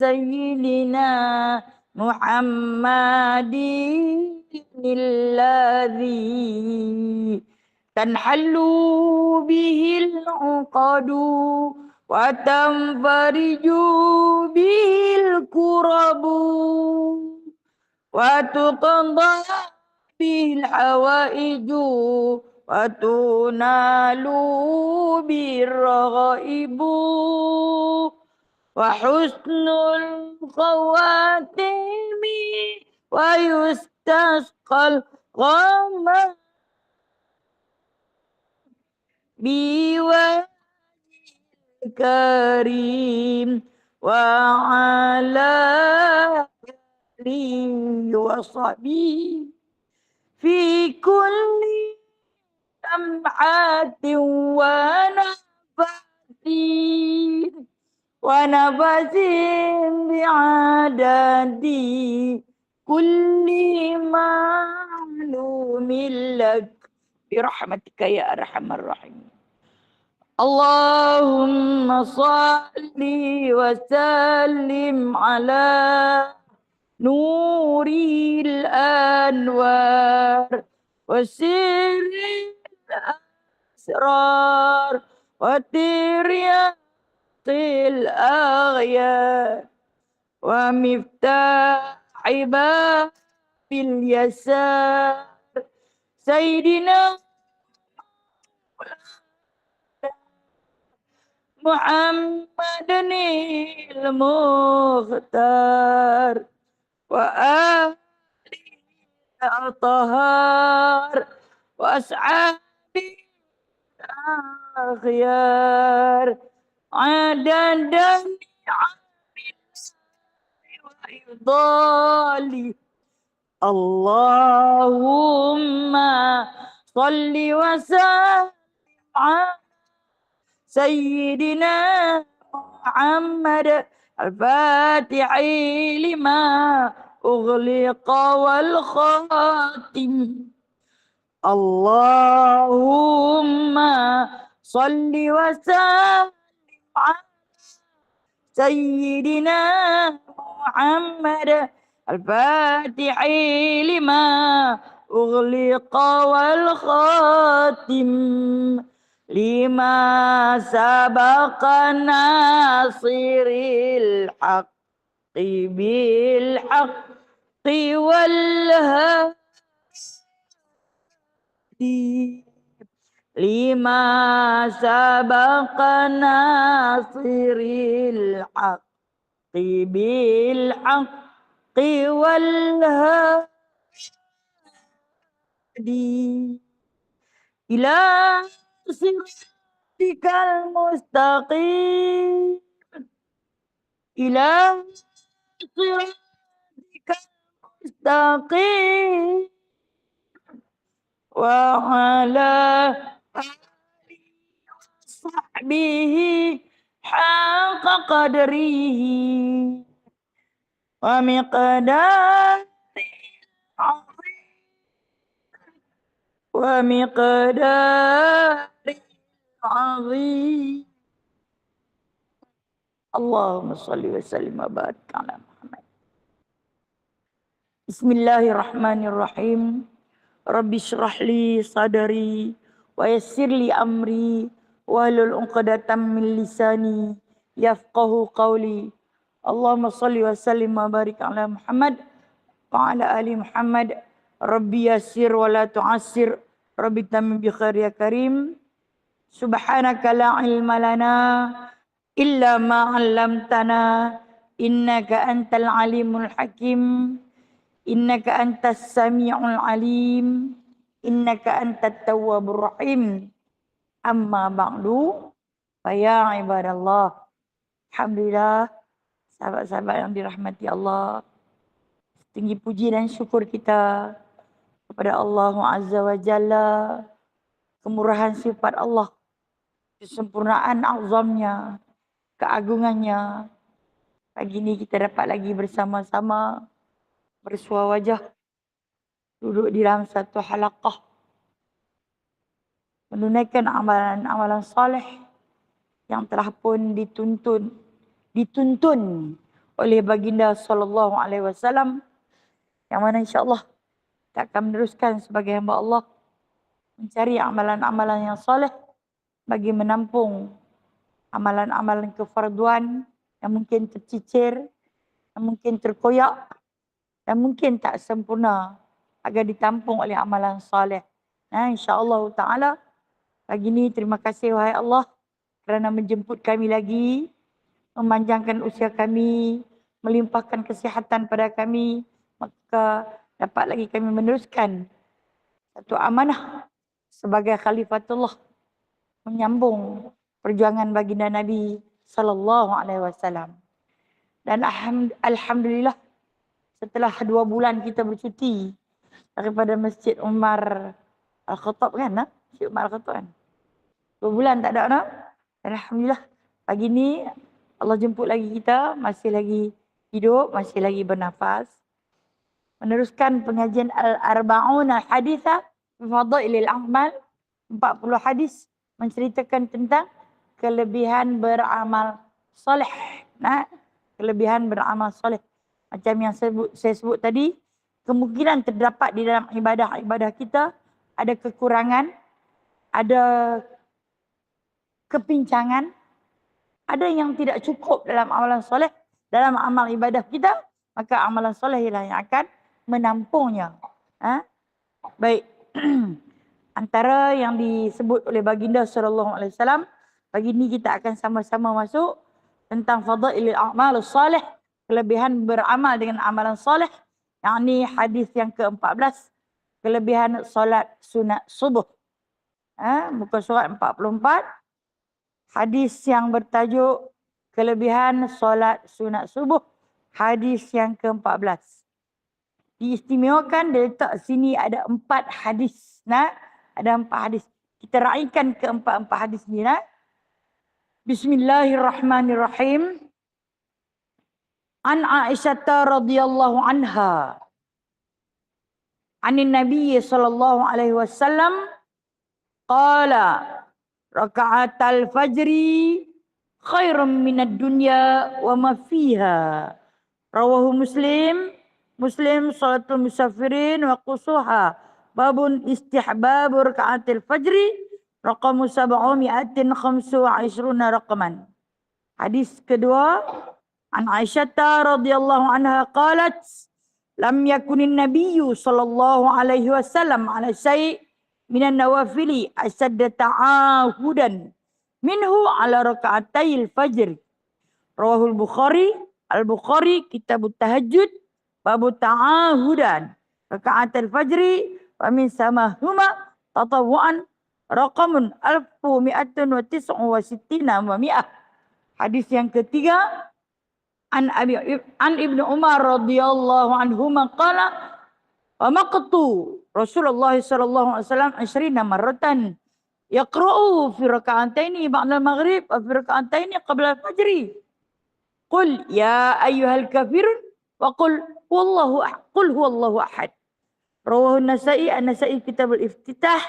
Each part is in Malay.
سيدنا محمد الذي تنحل به العقد وتنفرج به الكرب وتقضى به الحوائج وتنال به الرغائب وحسن الخواتم ويستسقى الغمام بوجه الكريم وعلى آله وصحبه في كل لمحة ونفس بعدد كل معلوم لك برحمتك يا أرحم الراحمين. اللهم صل وسلم على نور الأنوار وسر الأسرار وترياق الأغيار ومفتاح باب اليسار سيدنا محمد المختار وآله الأطهار وأصحابه الأخيار عدد وإفضالي. اللهم صل وسلم على سيدنا محمد الفاتح لما أغلق والخاتم. اللهم صل وسلم على سيدنا محمد الفاتح لما أغلق والخاتم لما سبق ناصر الحق بالحق والهدي لما سبق ناصر الحق بالحق والهدي إلى صراطك المستقيم إلى صراطك المستقيم وعلى آله وصحبه حق قدره ومقداره عظيم. اللهم صل وسلم وبارك على محمد. Bismillahirrahmanirrahim. Rabbi shrah li sadari wa yassir li amri wahlul 'uqdatam min lisani yafqahu qawli. Allahumma shalli wa sallim wa barik ala Muhammad wa ala ali Muhammad. Rabbi yassir wa la tu'assir. Rabbi tamim bi khair ya karim. Subhanaka la ilma lana illa ma 'allamtana innaka antal alimul hakim. Innaka antas sami'ul alim. Innaka antat tawwabur rahim. Amma ba'du. Faya ibadallah. Alhamdulillah. Sahabat-sahabat yang dirahmati Allah. Tinggi puji dan syukur kita kepada Allah Azza wa Jalla. Kemurahan sifat Allah. Kesempurnaan azamnya. Keagungannya. Pagi ini kita dapat lagi bersama-sama. Bersua wajah. Duduk di dalam satu halaqah. Menunaikan amalan-amalan saleh yang telah pun dituntun oleh baginda sallallahu alaihi wasallam, yang mana insya-Allah kita akan meneruskan sebagai hamba Allah mencari amalan-amalan yang soleh bagi menampung amalan-amalan kefarduan yang mungkin tercicir, yang mungkin terkoyak, yang mungkin tak sempurna agar ditampung oleh amalan soleh. Insya-Allah taala pagi ini terima kasih wahai Allah kerana menjemput kami lagi, memanjangkan usia kami, melimpahkan kesihatan pada kami, maka dapat lagi kami meneruskan satu amanah sebagai khalifatullah menyambung perjuangan baginda Nabi sallallahu alaihi wasallam. Dan alhamdulillah setelah 2 bulan kita bercuti daripada Masjid Umar Al-Khattab kan? Masjid Umar Al-Khattab kan? 2 bulan tak ada nak. Alhamdulillah pagi ni Allah jemput lagi kita, masih lagi hidup, masih lagi bernafas. Meneruskan pengajian Al-Arba'un Al-Hadithah fi Fadailil A'mal, 40 hadis menceritakan tentang kelebihan beramal soleh. Kelebihan beramal soleh. Macam yang saya sebut tadi, kemungkinan terdapat di dalam ibadah-ibadah kita ada kekurangan, ada kepincangan, ada yang tidak cukup dalam amalan soleh, dalam amal ibadah kita, maka amalan soleh ialah yang akan menampungnya. Baik. Antara yang disebut oleh baginda sallallahu alaihi wasallam, pagi ini kita akan sama-sama masuk tentang fadailul a'mal salih, kelebihan beramal dengan amalan soleh, yakni hadis yang ke-14, kelebihan solat sunat subuh. Muka surat 44, hadis yang bertajuk kelebihan solat sunat subuh, hadis yang ke-14. Diistimewakan letak sini ada 4 hadis. Ada 4 hadis. Kita raikan ke-4 hadis ni. Bismillahirrahmanirrahim. An Aisyah radhiyallahu anha. Anin Nabi sallallahu alaihi wasallam qala raka'atal fajri khairum minad dunya wa ma fiha. Rawahu Muslim. Muslim salatul musafirin wa qusuha. Babun istihbab raka'atil fajri raqamu 725 raqaman. Hadis kedua, an Aisyah radhiyallahu anha qalat lam yakunin nabiyyu sallallahu alaihi wasallam ala syai' minan nawafili asadda ta'ahudan minhu ala raka'atayil fajr. Rawahul Bukhari, Al-Bukhari kitabut tahajjud babu ta'ahudan raka'atil fajri wa min samahuma tatawuan raqamun 1169 wa mi'ah. Hadis yang ketiga, an Ibnu Umar radhiyallahu anhuma qala wa maqtu Rasulullah sallallahu alaihi wasallam 20 marratan yaqra'u fi rak'ataini ba'da al-maghrib wa fi rak'ataini qabla al-fajr. Qul ya ayyuhal kafirun wa qul huwallahu ahad. Rawahu An-Nasa'i, An-Nasa'i kitab al-iftitah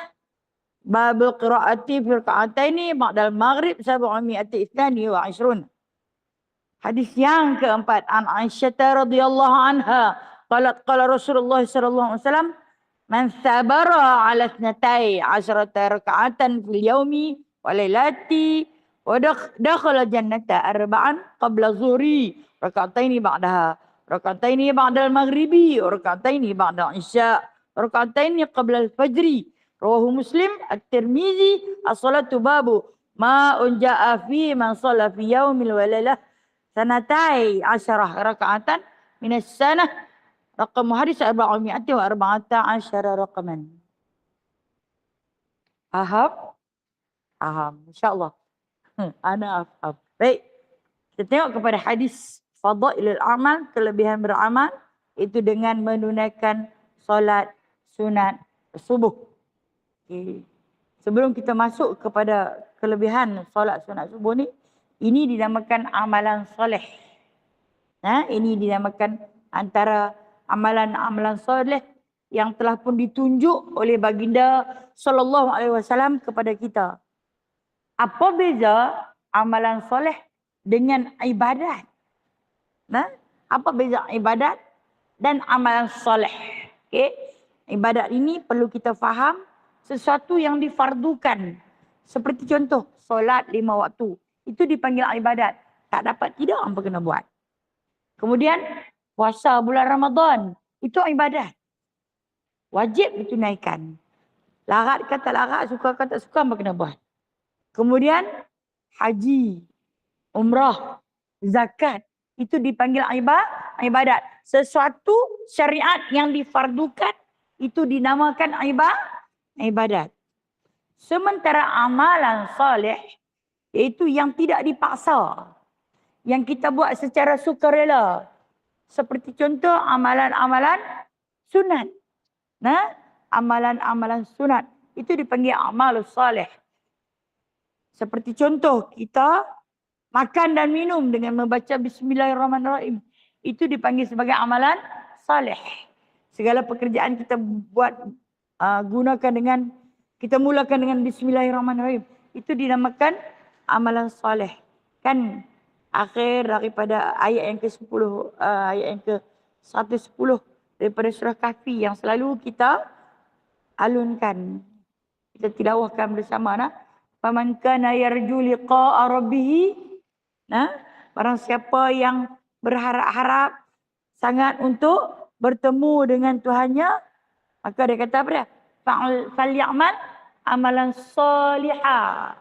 babul qira'ati fi rak'ataini ba'da al-maghrib 722. Hadis yang keempat, an Aisyah radhiyallahu anha qalat qala Rasulullah sallallahu alaihi wasallam man sabara ala 12 rak'atan fil yaumi wa lailati wa dakhala jannata arba'an qabla zuhri rak'ataini ba'daha rak'ataini ba'da al-maghribi rak'ataini ba'da isya rak'ataini qabla al-fajri. Rawahu Muslim, At-Tirmizi, as-salatu babu ma unja'a fi man shalla fi yaumil wa lailah sanatai asyarah raka'atan minas sanah. Raqam hadis 414 raqaman. Faham? InsyaAllah. Ana faham. Baik. Kita tengok kepada hadis fadailul amal, kelebihan beramal, itu dengan menunaikan solat sunat subuh. Okay. Sebelum kita masuk kepada kelebihan solat sunat subuh ni, ini dinamakan amalan soleh. Ini dinamakan antara amalan-amalan soleh yang telah pun ditunjuk oleh baginda sallallahu alaihi wasallam kepada kita. Apa beza amalan soleh dengan ibadat? Apa beza ibadat dan amalan soleh? Okay. Ibadat ini perlu kita faham sesuatu yang difardukan. Seperti contoh, solat 5 waktu. Itu dipanggil ibadat. Tak dapat tidak, apa kena buat. Kemudian, puasa bulan Ramadan. Itu ibadat. Wajib ditunaikan. Larat kata larat, suka kata suka, apa kena buat. Kemudian, haji, umrah, zakat. Itu dipanggil ibadat. Sesuatu syariat yang difardukan, itu dinamakan ibadat. Sementara amalan soleh, iaitu yang tidak dipaksa. Yang kita buat secara sukarela. Seperti contoh amalan-amalan sunat. Nah, amalan-amalan sunat. Itu dipanggil amal soleh. Seperti contoh, kita makan dan minum dengan membaca Bismillahirrahmanirrahim. Itu dipanggil sebagai amalan saleh. Segala pekerjaan kita buat, gunakan dengan, kita mulakan dengan Bismillahirrahmanirrahim. Itu dinamakan amalan saleh. Kan akhir daripada ayat yang ke-10, ayat yang ke-110 daripada surah Kahfi yang selalu kita alunkan. Kita tilawahkan bersama. Faman kana yarju liqa'a rabbih. Nah, barang siapa yang berharap-harap sangat untuk bertemu dengan Tuhannya, maka dia kata apa dia? Falyamal amalan salihah.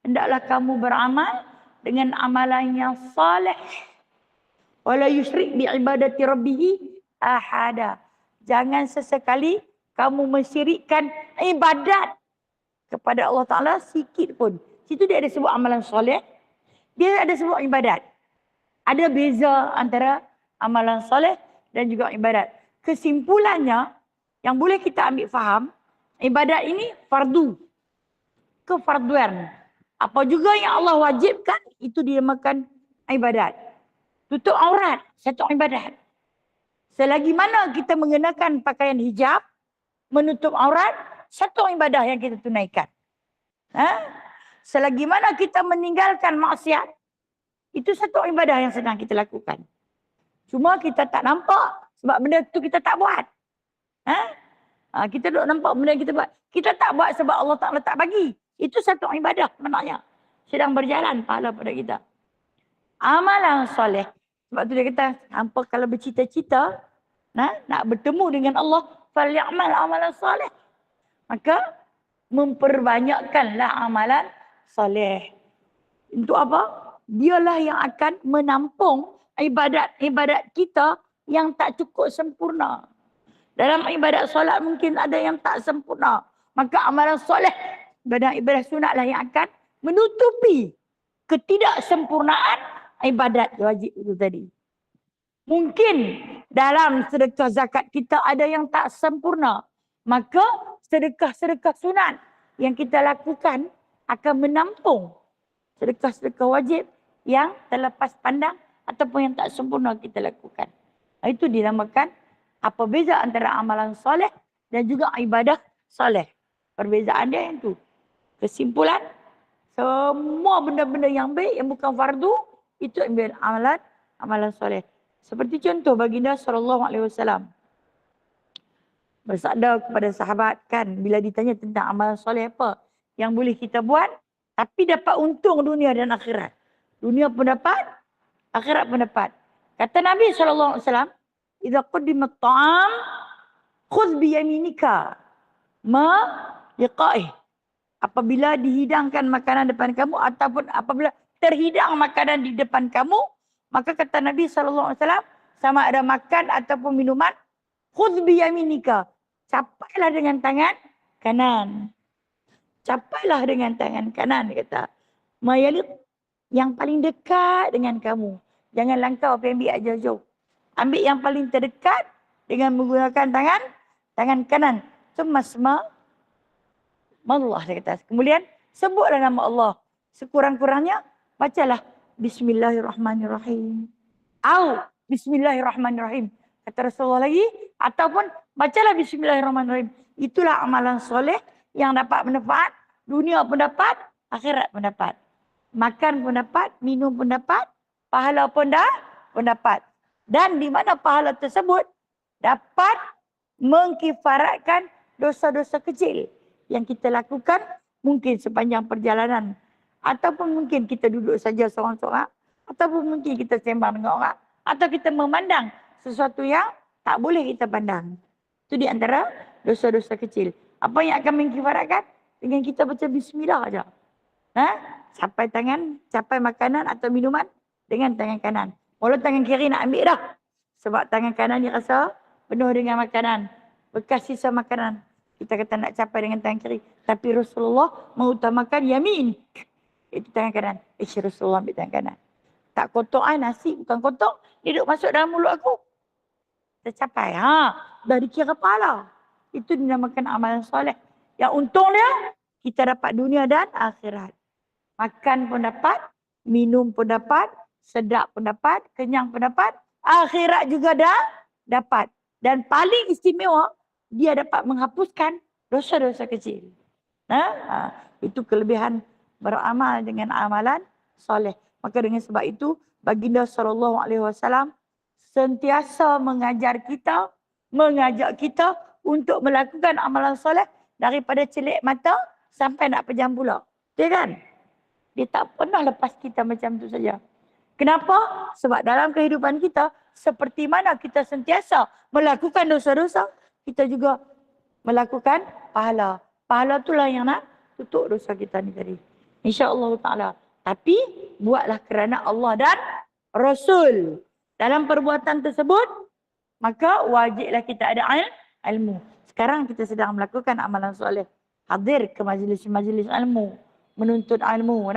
Hendaklah kamu beramal dengan amalan yang saleh. Wala yusyrik bi ibadati rabbih ahada. Jangan sesekali kamu mensyirikkan ibadat kepada Allah Ta'ala sikit pun. Situ dia ada sebut amalan soleh. Dia ada sebut ibadat. Ada beza antara amalan soleh dan juga ibadat. Kesimpulannya, yang boleh kita ambil faham, ibadat ini fardu. Kefarduan. Apa juga yang Allah wajibkan, itu dinamakan ibadat. Tutup aurat, satu ibadat. Selagi mana kita mengenakan pakaian hijab, menutup aurat, satu ibadah yang kita tunaikan. Selagi mana kita meninggalkan maksiat, itu satu ibadah yang sedang kita lakukan. Cuma kita tak nampak sebab benda tu kita tak buat. Kita duk nampak benda yang kita buat. Kita tak buat sebab Allah Ta'ala tak bagi. Itu satu ibadah maknanya. Sedang berjalan pahala pada kita. Amalan soleh. Sebab tu dia kata, hampa kalau bercita-cita nak bertemu dengan Allah, falyamal amalan soleh. Maka memperbanyakkanlah amalan soleh. Untuk apa? Dialah yang akan menampung ibadat-ibadat kita yang tak cukup sempurna. Dalam ibadat solat mungkin ada yang tak sempurna. Maka amalan soleh, ibadat sunat lah yang akan menutupi ketidaksempurnaan ibadat wajib itu tadi. Mungkin dalam sedekah zakat kita ada yang tak sempurna. Maka sedekah-sedekah sunat yang kita lakukan akan menampung sedekah-sedekah wajib yang terlepas pandang ataupun yang tak sempurna kita lakukan. Itu dinamakan apa beza antara amalan soleh dan juga ibadah soleh. Perbezaan dia yang tu. Kesimpulan, semua benda-benda yang baik yang bukan fardu, itu amalan soleh. Seperti contoh baginda SAW bersabda kepada sahabat kan, bila ditanya tentang amalan soleh apa yang boleh kita buat tapi dapat untung dunia dan akhirat. Dunia pun dapat, akhirat pun dapat. Kata Nabi SAW, idza quddimat ta'am khudh bi yaminika ma liqa'ih. Apabila dihidangkan makanan depan kamu ataupun apabila terhidang makanan di depan kamu, maka kata Nabi SAW, sama ada makan ataupun minuman, khudh bi yaminika. Capailah dengan tangan kanan. Capailah dengan tangan kanan, dia kata. Mayalid, yang paling dekat dengan kamu. Janganlah kau ambil jauh-jauh. Ambil yang paling terdekat dengan menggunakan tangan kanan. Semasma Allah, dia kata. Kemudian sebutlah nama Allah. Sekurang-kurangnya bacalah Bismillahirrahmanirrahim. Bismillahirrahmanirrahim. Kata Rasulullah lagi, ataupun bacalah Bismillahirrahmanirrahim. Itulah amalan soleh yang dapat manfaat. Dunia pun dapat, akhirat pun dapat. Makan pun dapat, minum pun dapat, pahala pun dapat. Dan di mana pahala tersebut dapat mengkifaratkan dosa-dosa kecil yang kita lakukan mungkin sepanjang perjalanan. Ataupun mungkin kita duduk saja seorang-seorang. Ataupun mungkin kita sembang dengan orang. Atau kita memandang sesuatu yang tak boleh kita pandang. Itu di antara dosa-dosa kecil. Apa yang akan mengkifaratkan? Dengan kita baca bismillah saja. Capai makanan atau minuman dengan tangan kanan. Walau tangan kiri nak ambil dah. Sebab tangan kanan ni rasa penuh dengan makanan. Bekas sisa makanan. Kita kata nak capai dengan tangan kiri. Tapi Rasulullah mengutamakan yamin. Itu tangan kanan. Rasulullah ambil tangan kanan. Tak kotor nasi bukan kotor. Dia duduk masuk dalam mulut aku. Tercapai. Dah dikira pahala. Itu dinamakan amalan soleh. Yang untung dia, kita dapat dunia dan akhirat. Makan pun dapat, minum pun dapat, sedap pun dapat, kenyang pun dapat, akhirat juga dah dapat. Dan paling istimewa, dia dapat menghapuskan dosa-dosa kecil. Itu kelebihan beramal dengan amalan soleh. Maka dengan sebab itu, baginda SAW sentiasa mengajak kita untuk melakukan amalan soleh daripada celik mata sampai nak pejam pula. Betul kan? Dia tak pernah lepas kita macam tu saja. Kenapa? Sebab dalam kehidupan kita, seperti mana kita sentiasa melakukan dosa-dosa, kita juga melakukan pahala. Pahala itulah yang nak tutup dosa kita ni tadi. InsyaAllah ta'ala. Tapi, buatlah kerana Allah dan Rasul. Dalam perbuatan tersebut, maka wajiblah kita ada ilmu. Sekarang kita sedang melakukan amalan soleh. Hadir ke majlis-majlis ilmu. Menuntut ilmu.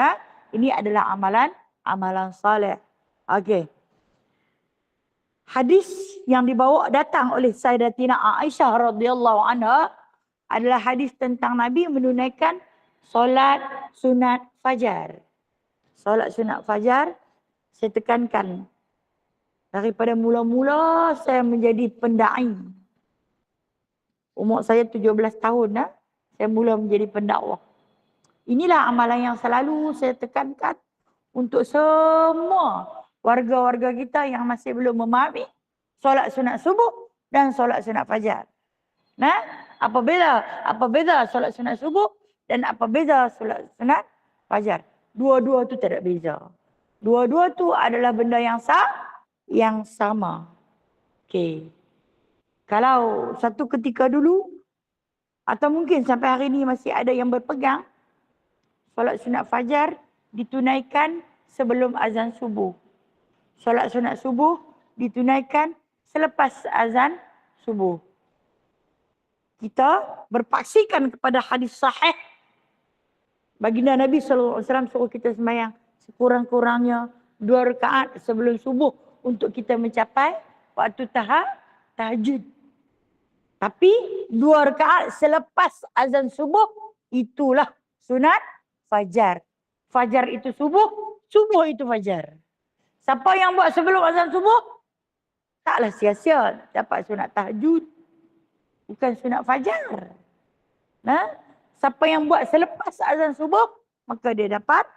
Ini adalah amalan soleh. Okey. Hadis yang dibawa datang oleh Sayyidatina Aisyah radhiyallahu anha adalah hadis tentang Nabi menunaikan solat sunat fajar. Solat sunat fajar, saya tekankan. Daripada mula-mula saya menjadi pendai. Umur saya 17 tahun saya mula menjadi pendakwah. Inilah amalan yang selalu saya tekankan untuk semua warga-warga kita yang masih belum memahami solat sunat subuh dan solat sunat fajar. Apa beza solat sunat subuh dan apa beza solat sunat fajar? Dua-dua tu tak ada beza. Dua-dua tu adalah benda yang sama. Okey. Kalau satu ketika dulu atau mungkin sampai hari ini masih ada yang berpegang solat sunat fajar ditunaikan sebelum azan subuh. Solat sunat subuh ditunaikan selepas azan subuh. Kita berpaksikan kepada hadis sahih. Baginda Nabi SAW suruh kita sembahyang sekurang-kurangnya 2 rakaat sebelum subuh untuk kita mencapai waktu tahajud. Tapi 2 rakaat selepas azan subuh itulah sunat fajar. Fajar itu subuh, subuh itu fajar. Siapa yang buat sebelum azan subuh, taklah sia-sia dapat sunat tahajud. Bukan sunat fajar. Siapa yang buat selepas azan subuh, maka dia dapat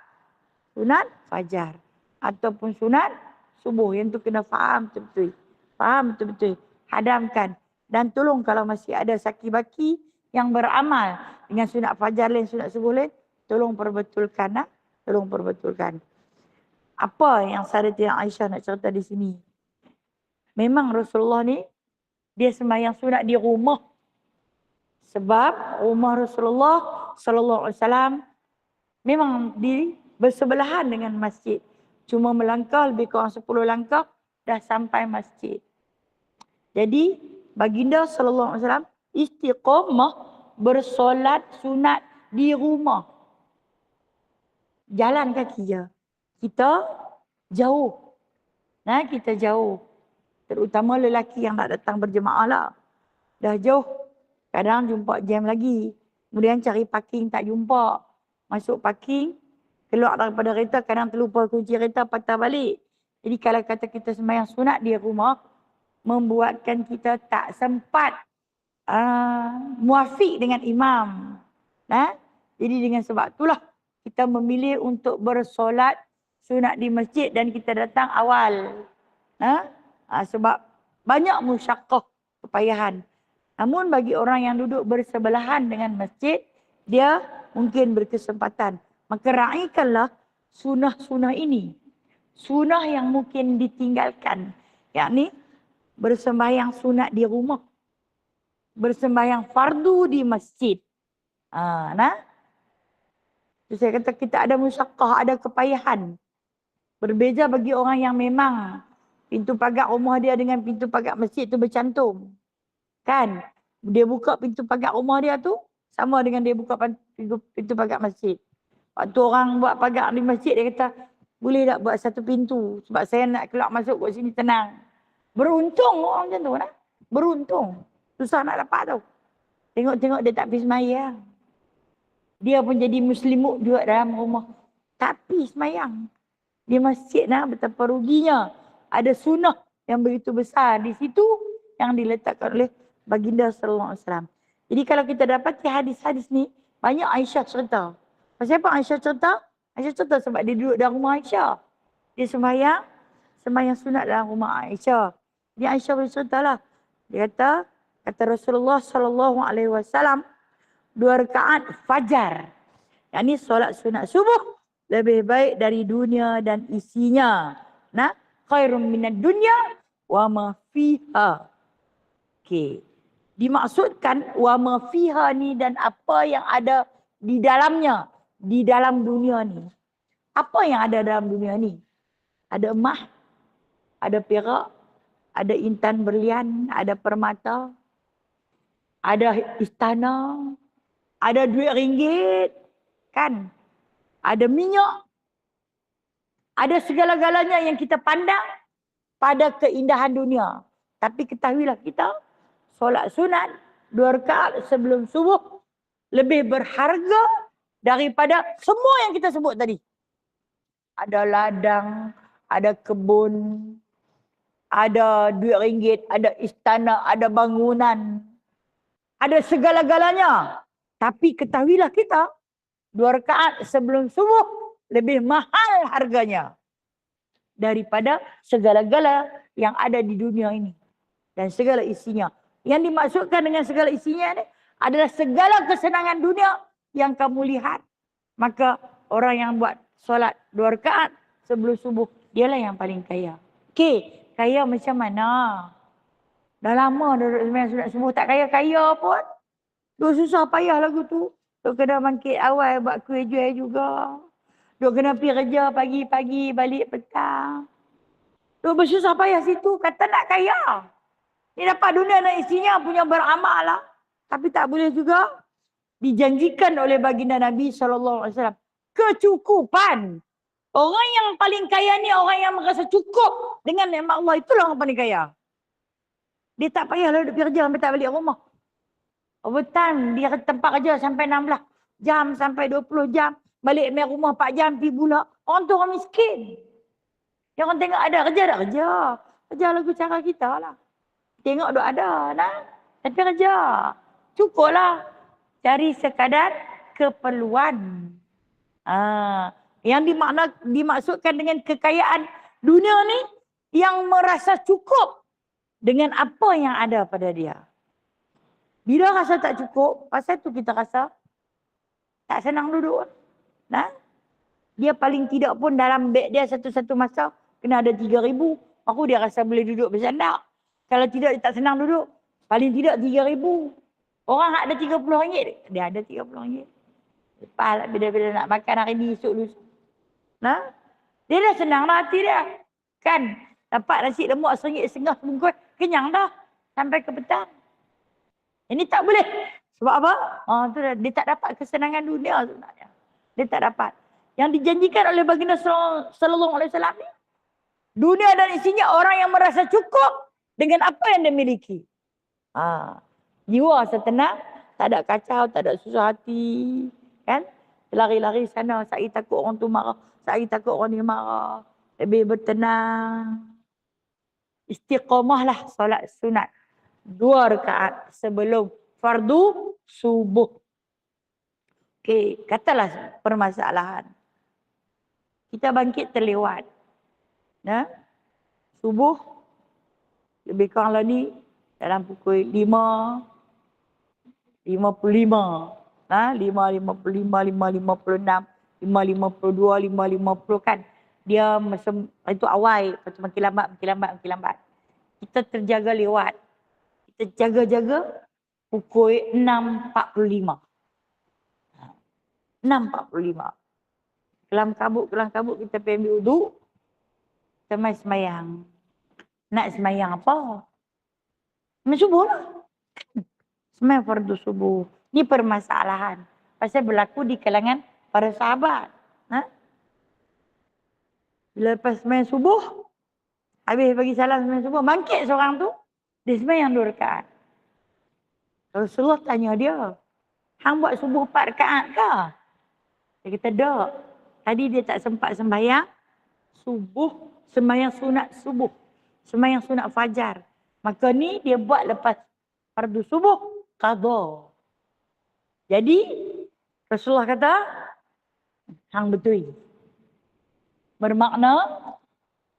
sunat fajar. Ataupun sunat subuh. Yang tu kena faham betul-betul. Faham betul-betul. Hadamkan. Dan tolong kalau masih ada saki-baki yang beramal dengan sunat fajar lain, sunat subuh lain, tolong perbetulkan. Tolong perbetulkan. Apa yang Sayyidatina Aisyah nak cerita di sini? Memang Rasulullah ni, dia sembahyang sunat di rumah. Sebab rumah Rasulullah sallallahu alaihi wasallam memang bersebelahan dengan masjid. Cuma melangkah lebih kurang 10 langkah dah sampai masjid. Jadi baginda sallallahu alaihi wasallam istiqamah bersolat sunat di rumah. Jalan kaki je. Kita jauh. Kita jauh. Terutama lelaki yang nak datang berjemaah lah. Dah jauh. Kadang jumpa jam lagi. Kemudian cari parking tak jumpa. Masuk parking. Keluar daripada kereta. Kadang terlupa kunci kereta patah balik. Jadi kalau kata kita sembahyang sunat di rumah. Membuatkan kita tak sempat muafiq dengan imam. Jadi dengan sebab itulah. Kita memilih untuk bersolat sunat di masjid. Dan kita datang awal. Sebab banyak musyaqqah, kepayahan. Namun bagi orang yang duduk bersebelahan dengan masjid, dia mungkin berkesempatan. Maka raikanlah sunnah-sunnah ini. Sunnah yang mungkin ditinggalkan. Yakni bersembahyang sunat di rumah. Bersembahyang fardu di masjid. Nah, saya kata kita ada musyaqqah, ada kepayahan. Berbeza bagi orang yang memang pintu pagar rumah dia dengan pintu pagar masjid tu bercantum. Kan? Dia buka pintu pagar rumah dia tu sama dengan dia buka pintu pagar masjid. Waktu orang buat pagar di masjid, dia kata, boleh tak buat satu pintu? Sebab saya nak keluar masuk kat sini tenang. Beruntung orang macam tu. Nah? Beruntung. Susah nak dapat tu. Tengok-tengok dia tak pergi semayang. Dia pun jadi muslimuk juga dalam rumah. Tapi semayang. Di masjid, nah, betapa ruginya. Ada sunnah yang begitu besar di situ yang diletakkan oleh baginda sallallahu alaihi wasallam. Jadi kalau kita dapati hadis-hadis ni, banyak Aisyah cerita. Pasal apa Aisyah cerita? Aisyah cerita sebab dia duduk dalam rumah Aisyah. Dia sembahyang sunat dalam rumah Aisyah. Jadi Aisyah bercerita lah. Dia kata Rasulullah sallallahu alaihi wasallam 2 rakaat fajar. Yang ni solat sunat subuh lebih baik dari dunia dan isinya. Nah, khairum minad dunya wa ma fiha. Okey. Dimaksudkan wa ma fiha ni dan apa yang ada di dalamnya, di dalam dunia ni. Apa yang ada dalam dunia ni? Ada emas, ada perak, ada intan berlian, ada permata, ada istana, ada duit ringgit, kan? Ada minyak, ada segala-galanya yang kita pandang pada keindahan dunia. Tapi ketahuilah kita, solat sunat 2 rakaat sebelum subuh lebih berharga daripada semua yang kita sebut tadi. Ada ladang, ada kebun, ada duit ringgit, ada istana, ada bangunan, ada segala-galanya. Tapi ketahuilah kita, 2 rakaat sebelum subuh lebih mahal harganya daripada segala-gala yang ada di dunia ini dan segala isinya. Yang dimaksudkan dengan segala isinya ni adalah segala kesenangan dunia yang kamu lihat. Maka orang yang buat solat 2 rakaat sebelum subuh, dialah yang paling kaya. Okey, kaya macam mana? Dah lama dah duduk sembahyang sunat subuh tak kaya-kaya pun. Duk susah payah lagu tu. Duk kena bangkit awal buat kuih jual juga. Duk kena pergi kerja pagi-pagi balik petang. Duk bersusah payah situ kata nak kaya. Ni dapat dunia dan isinya punya beramal lah. Tapi tak boleh juga dijanjikan oleh baginda Nabi SAW. Kecukupan. Orang yang paling kaya ni orang yang merasa cukup dengan nikmat Allah. Itulah orang paling kaya. Dia tak payahlah duduk kerja sampai tak balik rumah. Overtime dia tempat kerja sampai 16 jam sampai 20 jam. Balik main rumah 4 jam pergi pula. Orang tu orang miskin. Yang orang tengok ada kerja tak kerja. Kerja lagu cara kita lah. Tengok duk ada nah. Tapi kerja. Cukuplah. Cari sekadar keperluan. Yang dimaksudkan dengan kekayaan dunia ni yang merasa cukup dengan apa yang ada pada dia. Bila rasa tak cukup, pasal tu kita rasa tak senang duduk. Nah, dia paling tidak pun dalam beg dia satu-satu masa kena ada 3,000. Aku dia rasa boleh duduk bersandak. Kalau tidak dia tak senang duduk. Paling tidak 3,000. Orang ada RM30, dia ada RM30. Lepas lah bila-bila nak makan hari ni esok lusa. Nah, dia dah senang lah hati dia. Kan? Dapat nasi lemak RM1.50 sebungkus, kenyang dah. Sampai ke petang. Ini tak boleh. Sebab apa? Tu dah, dia tak dapat kesenangan dunia sebenarnya. Dia tak dapat. Yang dijanjikan oleh baginda sallallahu alaihi wasallam ni, dunia dan isinya orang yang merasa cukup dengan apa yang dia miliki. Jiwa rasa tenang, tak ada kacau, tak ada susah hati. Kan? Lari-lari sana, saya takut orang tu marah, saya takut orang ni marah. Lebih bertenang. Istiqamahlah solat sunat 2 rakaat sebelum fardu subuh. Okey, katalah permasalahan. Kita bangkit terlewat. Nah, subuh Lebih kurang lah ni dalam pukul 5.55. 5.55, 5.56, 5.52, 5.50 kan. Dia macam itu awal, lepas tu makin lambat. Kita terjaga lewat. Kita jaga-jaga pukul 6.45. 6.45. Kelam kabut kita pergi ambil uduk. Kita mai semayang. Nak semayang apa? Semayang subuh lah. Semayang fardu subuh. Ini permasalahan. Pasal berlaku di kalangan para sahabat. Bila lepas semayang subuh, habis bagi salam semayang subuh, bangkit seorang tu, dia semayang 2 rakaat. Rasulullah tanya dia, hang buat subuh 4 rakaat ke? Dia kata, tak. Tadi dia tak sempat sembahyang subuh, sembahyang sunat subuh, sembahyang sunat fajar. Maka ni dia buat lepas fardu subuh, qadha. Jadi, Rasulullah kata, hang betul. Bermakna,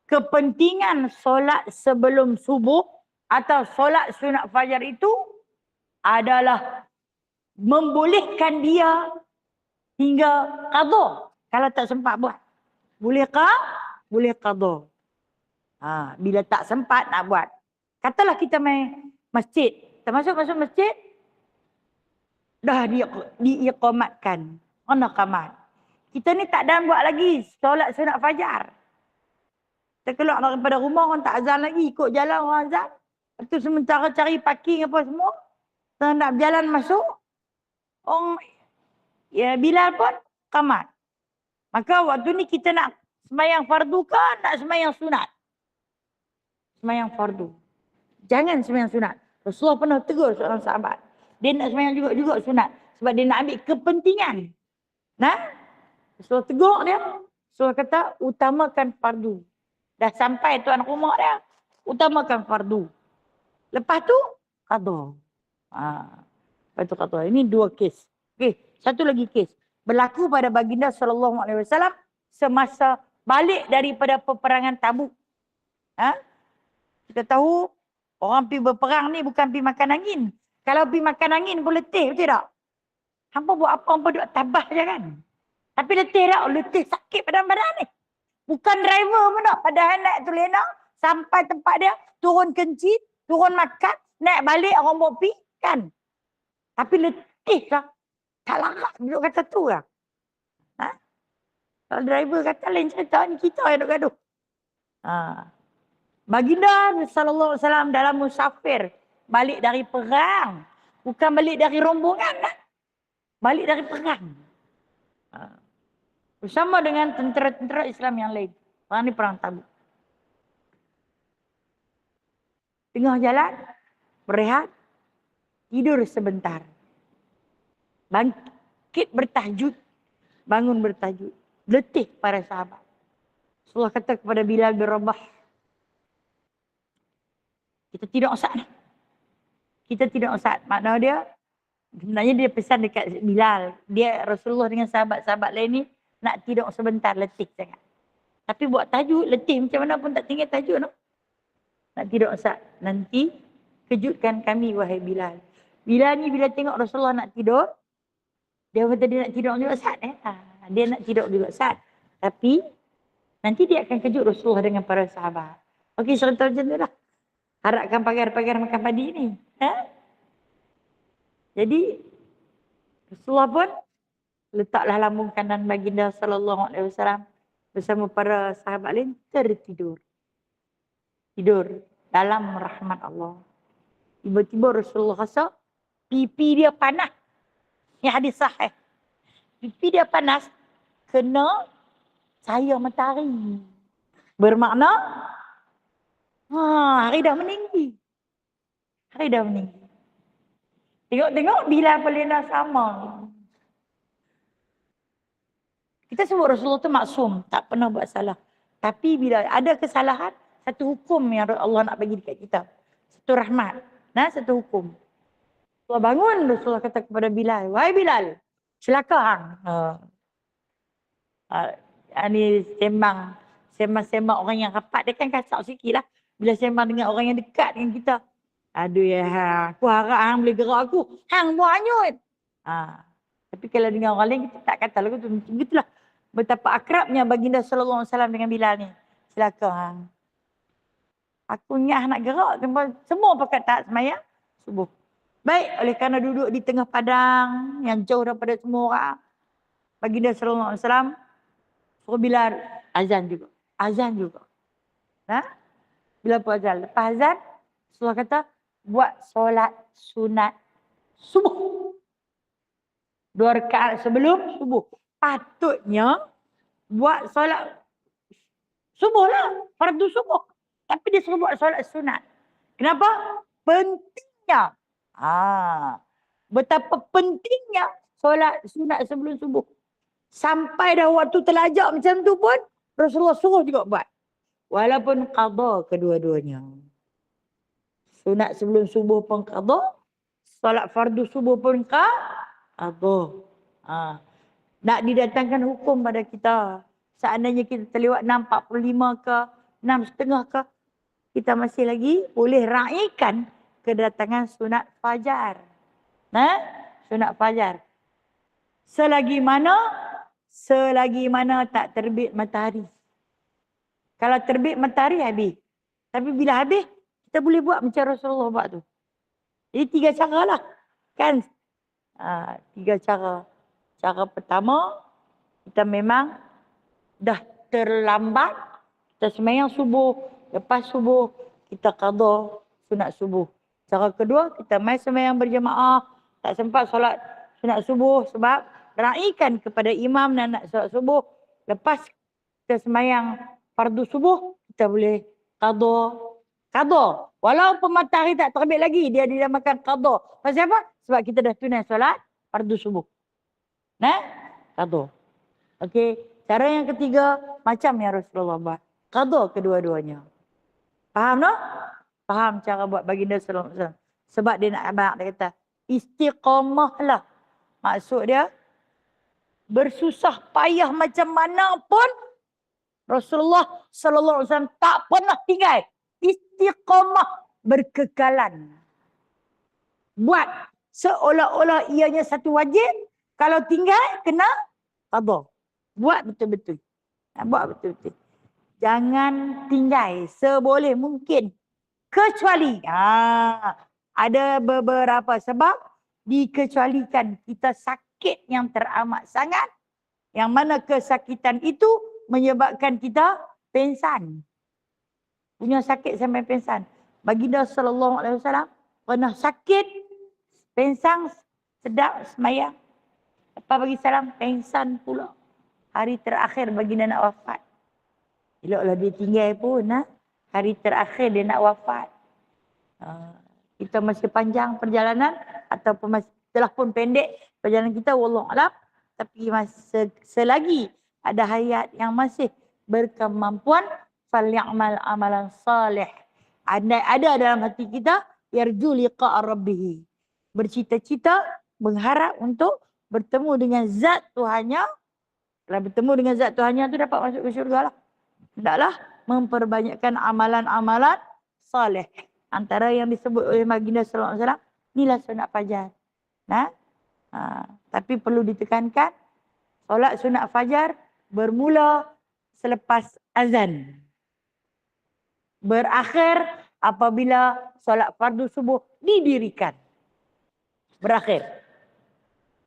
kepentingan solat sebelum subuh atau solat sunat fajar itu adalah membolehkan dia hingga qadha kalau tak sempat buat. Bolehkah? Boleh qadha. Bila tak sempat nak buat. Katalah kita main masjid. Kita masuk masjid, dah diiqamatkan. Ana qamat. Kita ni tak dan buat lagi solat sunat fajar. Kita keluar daripada rumah, orang tak azan lagi. Ikut jalan orang azan. Lepas tu sementara cari parking apa semua. Kita nak berjalan masuk. Orang Bilal pun qamat. Maka waktu ni kita nak semayang fardu ke nak semayang sunat? Semayang fardu. Jangan semayang sunat. Rasulullah pernah tegur seorang sahabat. Dia nak semayang juga sunat. Sebab dia nak ambil kepentingan. Rasulullah tegur dia. Rasulullah kata, utamakan fardu. Dah sampai tuan rumah dia. Utamakan fardu. Lepas tu, qadha. Lepas tu qadha. Ini 2 kes. Okey, satu lagi kes. Berlaku pada baginda SAW semasa balik daripada peperangan Tabuk. Kita tahu orang pergi berperang ni bukan pergi makan angin. Kalau pergi makan angin pun letih, betul tak? Hampa buat apa? Hampa duduk tabah je kan? Tapi letih tak? Letih sakit badan-badan ni. Bukan driver pun tak. Padahal naik tu lena, sampai tempat dia, turun kencing, turun makan, naik balik orang bawa pergi kan? Tapi letih lah. Tak larat duduk kata tu lah. Kalau driver kata lain cerita ni, kita yang duduk gaduh. Baginda sallallahu alaihi wasallam dalam musafir balik dari perang, bukan balik dari rombongan lah. Balik dari perang. Bersama dengan tentera-tentera Islam yang lain. Perang ni perang Tabuk. Tengah jalan, berehat, tidur sebentar. Bangkit bertahajud, bangun bertahajud. Letih para sahabat. Rasulullah kata kepada Bilal bin Rabah, kita tidak usah. Kita tidak usah. Makna dia, sebenarnya dia pesan dekat Bilal. Dia Rasulullah dengan sahabat-sahabat lain ni nak tidur sebentar, letih sangat. Tapi buat tahajud, letih macam mana pun tak tinggal tahajud. No? Nak tidur usah. Nanti kejutkan kami wahai Bilal. Bilal ni bila tengok Rasulullah nak tidur, dia kata dia nak tidur juga Ustaz. Dia nak tidur juga Ustaz. Tapi nanti dia akan kejut Rasulullah dengan para sahabat. Okey, cerita macam tu lah. Harapkan pagar-pagar makan padi ni. Jadi Rasulullah pun letaklah lambung kanan baginda sallallahu alaihi wasallam bersama para sahabat lain tertidur. Tidur dalam rahmat Allah. Tiba-tiba Rasulullah rasa pipi dia panas. Ini hadis sahih. Pipi dia panas kena cahaya matahari. Bermakna hari dah meninggi. Hari dah meninggi. Tengok-tengok Bilal Palina sama. Kita sebut Rasulullah tu maksum, tak pernah buat salah. Tapi bila ada kesalahan, satu hukum yang Allah nak bagi dekat kita. Satu rahmat. Satu hukum. Rasulullah bangun, Rasulullah kata kepada Bilal, wahai Bilal, celaka hang. Ini sembang orang yang rapat, dia kan kasar sikit lah. Bila sembang dengan orang yang dekat dengan kita. Aduh ya, aku harap hang boleh gerak aku. Hang buat hanyut. Tapi kalau dengan orang lain kita tak kata lagu tu. Macam itulah. Betapa akrabnya baginda sallallahu alaihi wasallam dengan Bilal ni. Silakan hang. Aku nyah nak gerak. Semua pakat tak semayang subuh. Baik, oleh kerana duduk di tengah padang yang jauh daripada semua orang. Baginda sallallahu alaihi wasallam suruh Bilal azan juga. Azan juga. Bila pun azan. Lepas azan, Rasulullah kata, buat solat sunat subuh. 2 rakaat sebelum subuh. Patutnya buat solat subuh lah. Fardu subuh. Tapi dia suruh buat solat sunat. Kenapa? Pentingnya. Betapa pentingnya solat sunat sebelum subuh. Sampai dah waktu terlajak macam tu pun, Rasulullah suruh juga buat. Walaupun qadha kedua-duanya. Sunat sebelum subuh pun qadha. Solat fardu subuh pun qadha. Nak didatangkan hukum pada kita. Seandainya kita terlewat 6.45 ke 6.30 ke, kita masih lagi boleh raikan kedatangan sunat fajar. Sunat fajar. Selagi mana tak terbit matahari. Kalau terbit matahari habis. Tapi bila habis, kita boleh buat macam Rasulullah buat tu. Jadi 3 cara lah. Kan? 3 cara. Cara pertama, kita memang dah terlambat. Kita sembahyang subuh. Lepas subuh, kita qadha sunat subuh. Cara kedua, kita mai sembahyang berjemaah. Tak sempat solat sunat subuh sebab raikan kepada imam dan nak solat subuh. Lepas kita sembahyang fardu subuh, kita boleh qadha. Walaupun matahari tak terbit lagi, dia dinamakan qadha. Pasal apa? Sebab kita dah tunai solat fardu subuh. Qadha. Okey, cara yang ketiga macam yang Rasulullah buat. Qadha kedua-duanya. Faham tak? Faham cara buat baginda sallallahu alaihi wasallam. Sebab dia nak abang, dia kata istiqamahlah. Maksud dia bersusah payah macam mana pun Rasulullah sallallahu alaihi wasallam tak pernah tinggal. Istiqamah, berkekalan. Buat seolah-olah ianya satu wajib. Kalau tinggal, kena qadha. Buat betul-betul. Buat betul-betul. Jangan tinggal seboleh mungkin. Kecuali, ada beberapa sebab dikecualikan. Kita sakit yang teramat sangat. Yang mana kesakitan itu menyebabkan kita pengsan. Punya sakit sampai pengsan. Baginda sallallahu alaihi wasallam pernah sakit, pengsan, sedap sembahyang. Lepas bagi salam, pengsan pula. Hari terakhir baginda nak wafat. Eloklah dia tinggal pun. Hari terakhir dia nak wafat. Kita masih panjang perjalanan ataupun masih telah pun pendek perjalanan kita, wallahu alam. Tapi selagi ada hayat yang masih berkemampuan, falyamal amalan salih. Andai ada dalam hati kita yarju liqa rabbih. Bercita-cita, mengharap untuk bertemu dengan zat Tuhannya. Kalau bertemu dengan zat Tuhannya tu dapat masuk ke syurga lah. Hendaklah memperbanyakkan amalan-amalan salih. Antara yang disebut oleh baginda sallallahu alaihi wasallam, inilah sunat fajar. Tapi perlu ditekankan, solat sunat fajar bermula selepas azan. Berakhir apabila solat fardu subuh didirikan. Berakhir.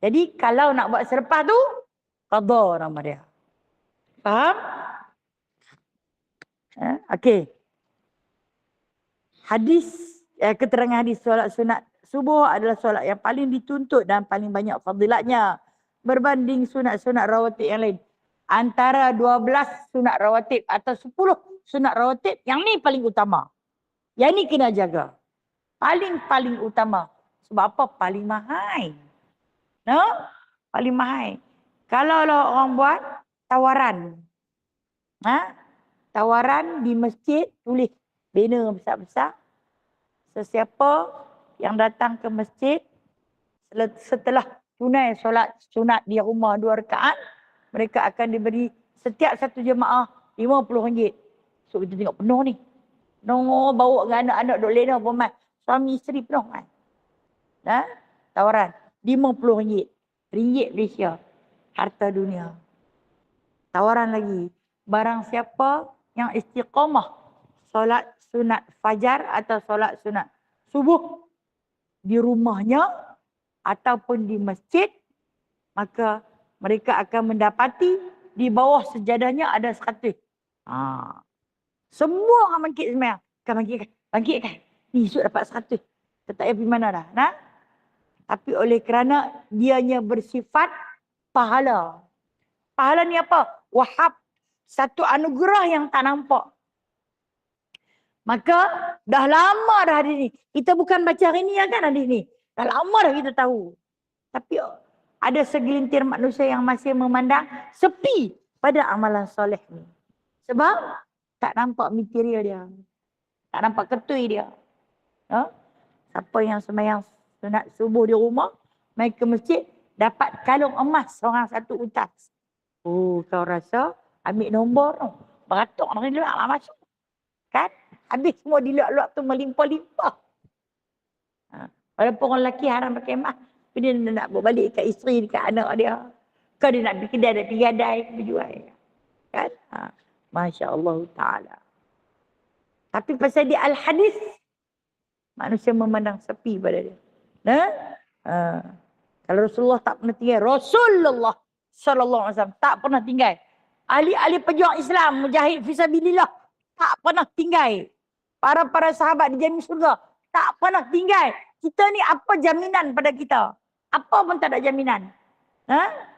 Jadi kalau nak buat selepas tu, qadha nama dia. Faham? Okey. Keterangan hadis solat sunat subuh adalah solat yang paling dituntut dan paling banyak fadilatnya berbanding sunat-sunat rawatib yang lain. Antara 12 sunat rawatib atau 10 sunat rawatib, yang ni paling utama. Yang ni kena jaga. Paling utama. Sebab apa? Paling mahal. Paling mahal. Kalau orang buat tawaran. Tawaran di masjid, tulis banner besar-besar. Sesiapa yang datang ke masjid setelah tunai solat sunat di rumah 2 rakaat, mereka akan diberi setiap satu jemaah RM50. So kita tengok penuh ni. Nongol bawa dengan anak-anak duk lena pun mai. Suami isteri penuh mai. Tawaran RM50. Ringgit Malaysia. Harta dunia. Tawaran lagi. Barang siapa yang istiqamah solat sunat fajar atau solat sunat subuh di rumahnya ataupun di masjid, maka mereka akan mendapati di bawah sejadahnya ada 100. Semua orang bangkit semayang. Bangkitkan. Ni esok dapat 100. Tak payah pergi mana dah. Tapi oleh kerana dianya bersifat pahala. Pahala ni apa? Wahab. Satu anugerah yang tak nampak. Maka dah lama dah hari ni. Kita bukan baca hari ni kan hari ni. Dah lama dah kita tahu. Tapi ada segelintir manusia yang masih memandang sepi pada amalan soleh ni. Sebab tak nampak material dia. Tak nampak ketui dia. Siapa yang semayang sunat subuh di rumah, mai ke masjid, dapat kalung emas seorang satu utas. Oh, kau rasa ambil nombor tu. Beratuk dari luar lah masuk. Kan? Habis semua diluak-luak tu melimpah-limpah. Walaupun orang lelaki haram pakai emas, tapi dia nak bawa balik kat isteri, dekat anak dia. Kau dia nak pergi kedai, nak pergi gadai, berjual. Kan? Masya Allah Ta'ala. Tapi pasal dia al-hadis, manusia memandang sepi pada dia. Kalau Rasulullah tak pernah tinggal, Rasulullah Sallallahu Alaihi Wasallam tak pernah tinggal. Ahli-ahli pejuang Islam, mujahid fisabilillah, tak pernah tinggal. Para sahabat dijamin surga, tak pernah tinggal. Kita ni apa jaminan pada kita? Apa pun tak ada jaminan.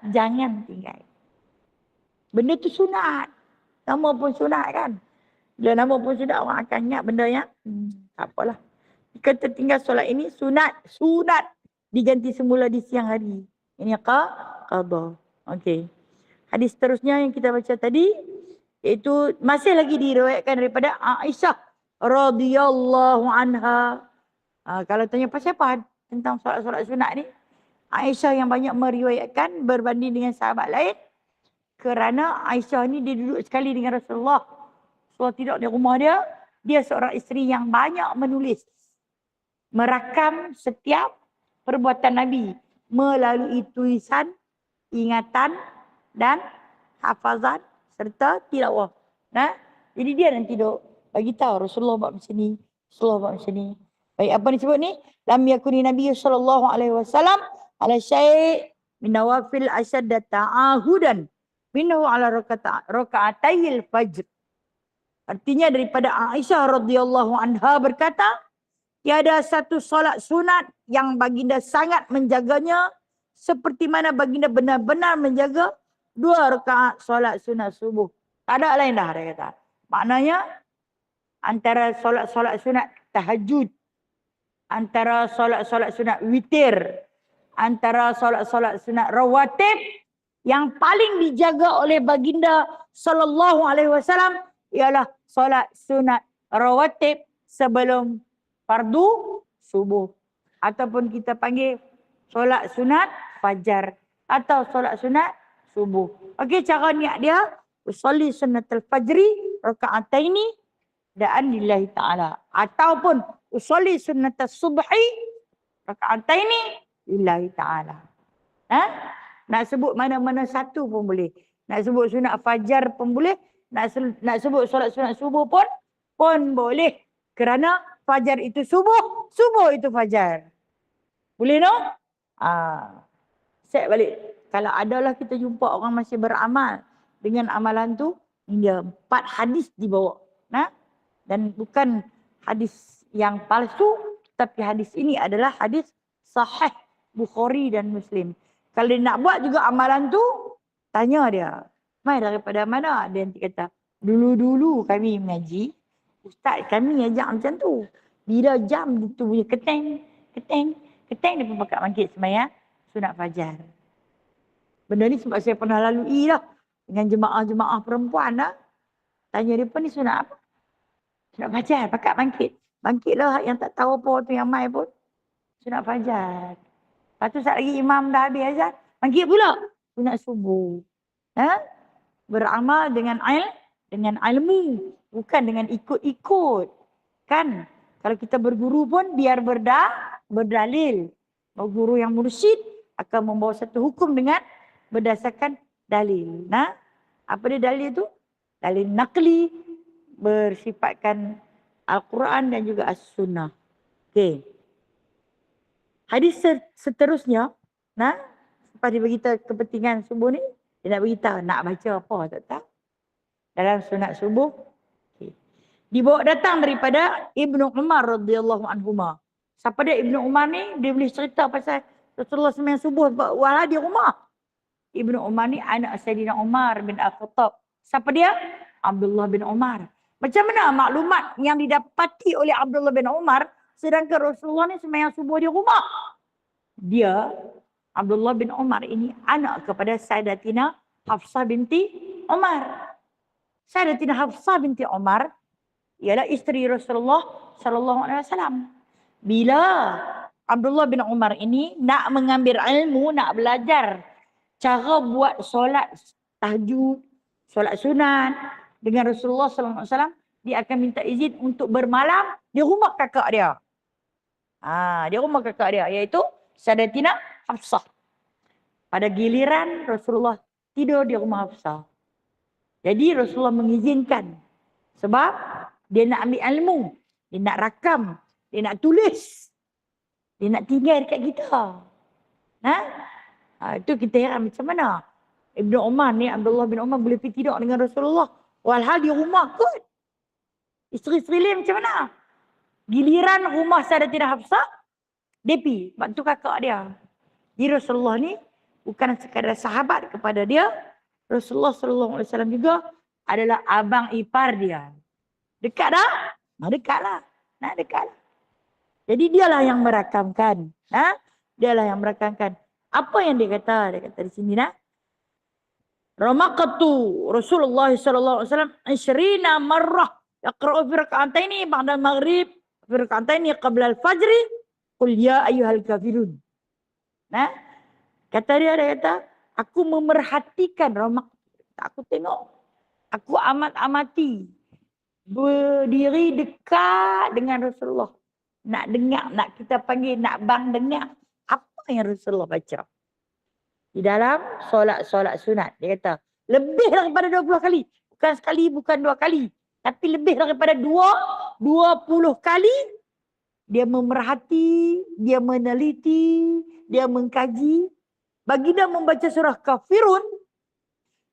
Jangan tinggal. Benda tu sunat. Nama pun sunat kan. Bila nama pun sunat, orang akan ingat benda yang tak apalah. Kita tinggal solat ini sunat. Sunat diganti semula di siang hari. Ini qada. Okey. Hadis seterusnya yang kita baca tadi, iaitu masih lagi diriwayatkan daripada Aisyah radhiyallahu anha. Kalau tanya pasal apa tentang solat-solat sunat ni, Aisyah yang banyak meriwayatkan berbanding dengan sahabat lain. Kerana Aisyah ni dia duduk sekali dengan Rasulullah. Rasulullah tidak di rumah dia. Dia seorang isteri yang banyak menulis. Merakam setiap perbuatan Nabi melalui tulisan, ingatan dan hafazan serta tilawah. Jadi dia nanti duk bagi tahu Rasulullah buat macam ni, Rasulullah buat macam ni. Baik, apa disebut ni? Lam yakuni Nabi sallallahu alaihi wasallam ala syai' min nawafil asyadda ta'ahudan minhu ala raka'atayil fajr. Artinya daripada Aisyah radhiyallahu anha berkata, tiada satu solat sunat yang baginda sangat menjaganya seperti mana baginda benar-benar menjaga 2 rakaat solat sunat subuh. Tak ada lain dah dia kata. Maknanya antara solat-solat sunat tahajud, antara solat-solat sunat witir, antara solat-solat sunat rawatib yang paling dijaga oleh baginda sallallahu alaihi wasallam ialah solat sunat rawatib sebelum fardu subuh, ataupun kita panggil solat sunat fajar atau solat sunat subuh. Okey, cara niat dia usolli sunnatul fajri raka'ataini da'an lillahi ta'ala, ataupun usolli sunnatus subhi raka'ataini lillahi ta'ala. Nak sebut mana-mana satu pun boleh. Nak sebut sunat fajar pun boleh. Nak sebut solat sunat subuh pun boleh. Kerana fajar itu subuh, subuh itu fajar. Boleh no? Set balik. Kalau adalah kita jumpa orang masih beramal dengan amalan tu, dia 4 hadis dibawa. Dan bukan hadis yang palsu, tapi hadis ini adalah hadis sahih Bukhari dan Muslim. Kalau dia nak buat juga amalan tu, tanya dia. Mai daripada mana? Dia nanti kata, dulu-dulu kami mengaji, ustaz kami ajak macam tu. Bila jam itu punya keteng, dia pun pakat bangkit sembahyang sunat fajar. Benda ni sebab saya pernah lalui lah dengan jemaah-jemaah perempuan lah. Tanya dia pun ni sunat apa? Sunat fajar, pakat bangkit. Bangkitlah yang tak tahu apa tu yang mai pun. Sunat fajar. Lepas tu saat lagi imam dah habis azan, bangkit pula. Sunat subuh. Beramal dengan ilmu. Bukan dengan ikut-ikut. Kan? Kalau kita berguru pun biar berdalil. Guru yang mursyid akan membawa satu hukum dengan berdasarkan dalil. Nah, apa dia dalil itu? Dalil naqli, bersifatkan Al-Quran dan juga As-Sunnah. Okey. Hadis seterusnya, nah, lepas dia beritahu kepentingan subuh ni, dia nak beritahu nak baca apa, tak tahu. Dalam sunat subuh. Okay. Dibawa datang daripada Ibnu Umar radhiyallahu anhuma. Siapa dia Ibnu Umar ni? Dia boleh cerita pasal Rasulullah sembahyang subuh walau di rumah. Ibnu Umar ni anak Sayyidina Umar bin Al-Khattab. Siapa dia? Abdullah bin Umar. Macam mana maklumat yang didapati oleh Abdullah bin Umar sedangkan Rasulullah ni sembahyang subuh di rumah? Dia, Abdullah bin Umar ini anak kepada Sayyidatina Hafsah binti Umar. Sayyidatina Hafsah binti Umar ialah isteri Rasulullah sallallahu alaihi wasallam. Bila Abdullah bin Umar ini nak mengambil ilmu, nak belajar cara buat solat tahajud, solat sunat dengan Rasulullah sallallahu alaihi wasallam, dia akan minta izin untuk bermalam di rumah kakak dia. Di rumah kakak dia iaitu Sayyidatina Hafsah. Pada giliran Rasulullah tidur di rumah Hafsah. Jadi Rasulullah mengizinkan sebab dia nak ambil ilmu, dia nak rakam, dia nak tulis, dia nak tinggal dekat kita. Itu kita heran macam mana Ibnu Umar ni, Abdullah bin Umar boleh pergi tidur dengan Rasulullah walhal di rumah kot. Isteri-isteri lain macam mana? Giliran rumah Sayyidatina Hafsah, dia pergi, sebab tu kakak dia. Jadi Rasulullah ni bukan sekadar sahabat kepada dia, Rasulullah sallallahu alaihi wasallam juga adalah abang ipar dia. Dekat dah? Dekatlah. Dekatlah. Jadi dialah yang merakamkan. Dialah yang merakamkan. Apa yang dia kata? Dia kata di sini Ramaqatu Rasulullah sallallahu alaihi wasallam 20 marrah yaqra'u fi rak'ataini ba'da al-maghrib fi rak'ataini qabla al-fajr qul ya ayyuhal kafirun. Kata dia kata, aku memerhatikan Ramaq. Aku tengok. Aku amati. Berdiri dekat dengan Rasulullah. Nak dengar, nak kita panggil, nak bang dengar. Apa yang Rasulullah baca? Di dalam solat sunat. Dia kata, lebih daripada 20 kali. Bukan sekali, bukan 2 kali. Tapi lebih daripada 20 kali. Dia memerhati, dia meneliti, dia mengkaji. Baginda membaca surah Kafirun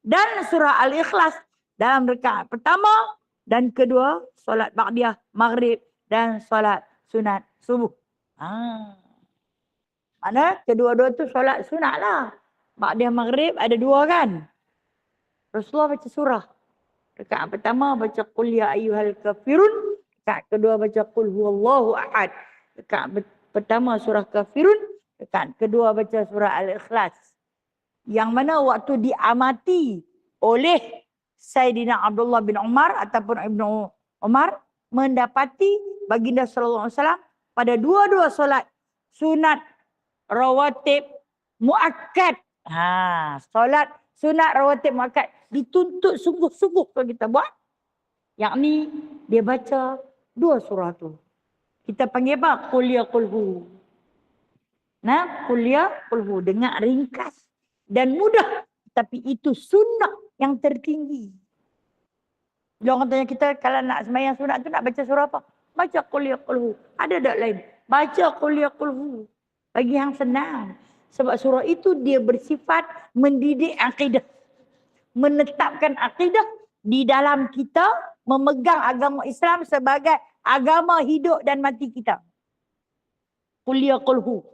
dan surah Al-Ikhlas dalam rakaat pertama dan kedua, solat ba'diyah maghrib dan solat sunat subuh. Mana kedua-dua tu solat sunat lah. Ba'diyah maghrib ada 2 kan. Rasulullah baca surah. Rakaat pertama baca qul ya ayyuhal kafirun. Rakaat kedua baca qul huwallahu ahad. Rakaat pertama surah Kafirun. Rakaat kedua baca surah Al-Ikhlas. Yang mana waktu diamati oleh Sayyidina Abdullah bin Umar ataupun Ibnu Umar mendapati baginda sallallahu alaihi wasallam pada dua-dua solat sunat rawatib muakkad. Solat sunat rawatib muakkad dituntut sungguh-sungguh kalau kita buat. Yakni dia baca 2 surah tu. Kita panggil apa? Qul ya qul hu. Qul ya qul hu dengan ringkas dan mudah, tapi itu sunnah yang tertinggi. Bila orang tanya kita kalau nak sembahyang sunat tu nak baca surah apa? Baca qul ya qul hu. Ada tak lain? Baca qul ya qul hu. Bagi yang senang. Sebab surah itu dia bersifat mendidik akidah. Menetapkan akidah di dalam kita, memegang agama Islam sebagai agama hidup dan mati kita. Qul ya qul hu.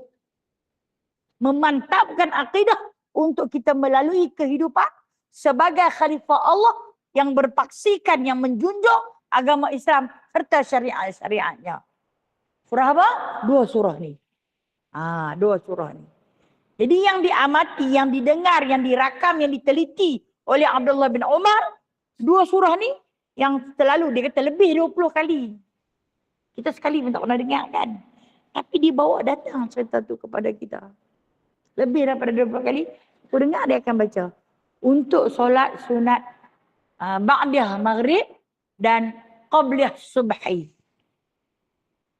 Memantapkan akidah untuk kita melalui kehidupan sebagai khalifah Allah yang berpaksikan, yang menjunjung agama Islam serta syariat-syariatnya. Surah apa? 2 surah ni. 2 surah ni. Jadi yang diamati, yang didengar, yang dirakam, yang diteliti oleh Abdullah bin Umar, 2 surah ni yang selalu dia kata lebih 20 kali. Kita sekali pun tak pernah dengar kan. Tapi dibawa datang cerita tu kepada kita. Lebih daripada 20 kali, aku dengar dia akan baca. Untuk solat sunat ba'diyah maghrib dan qabliyah subhi.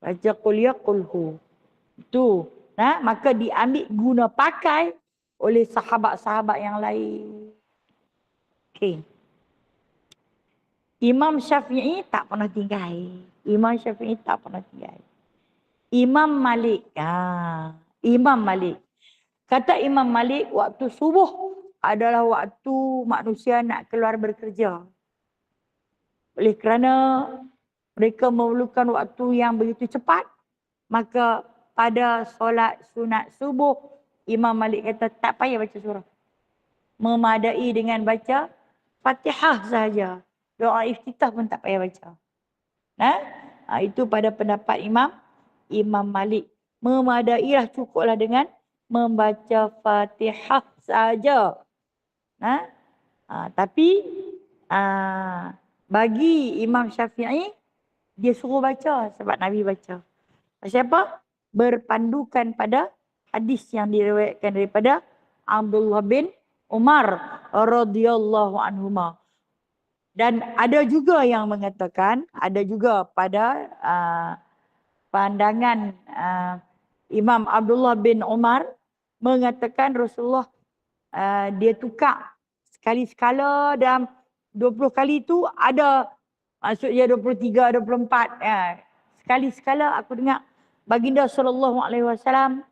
Baca qul ya qul hu. Itu. Nah, maka diambil guna pakai oleh sahabat-sahabat yang lain. Okey. Imam Syafi'i tak pernah tinggal. Imam Syafi'i tak pernah tinggal. Imam Malik. Imam Malik. Kata Imam Malik, waktu subuh adalah waktu manusia nak keluar bekerja. Oleh kerana mereka memerlukan waktu yang begitu cepat, maka pada solat sunat subuh, Imam Malik kata tak payah baca surah. Memadai dengan baca Fatihah sahaja. Doa iftitah pun tak payah baca. Itu pada pendapat Imam Malik. Memadailah, cukuplah dengan membaca Fatihah sahaja. Tapi bagi Imam Syafi'i, dia suruh baca sebab Nabi baca. Pasal apa? Berpandukan pada hadis yang diriwayatkan daripada Abdullah bin Umar radhiyallahu anhuma. Dan ada juga yang mengatakan, ada juga pada pandangan Imam Abdullah bin Umar mengatakan Rasulullah dia tukar sekali sekala dalam 20 kali tu ada, maksudnya 23, 24. Sekali sekala aku dengar baginda sallallahu alaihi wasallam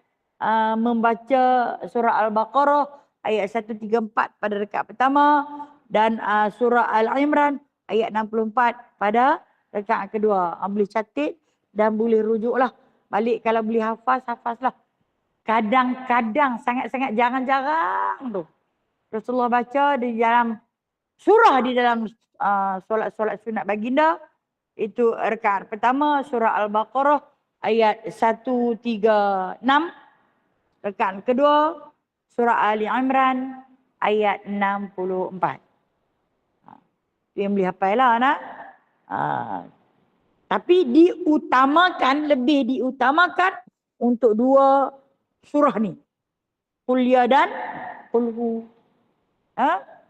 membaca surah Al-Baqarah ayat 134 pada rakaat pertama dan surah Al-Imran ayat 64 pada rakaat kedua. Boleh catat dan boleh rujuklah balik kalau boleh hafazlah. Kadang-kadang, sangat-sangat jarang-jarang tu Rasulullah baca di dalam surah di dalam solat-solat sunat baginda. Itu rakaat pertama surah Al-Baqarah ayat 136. Rakaat kedua surah Ali Imran ayat 64. Yang boleh hafal lah nak. Tapi lebih diutamakan untuk dua surah ni. Qul ya dan qul hu.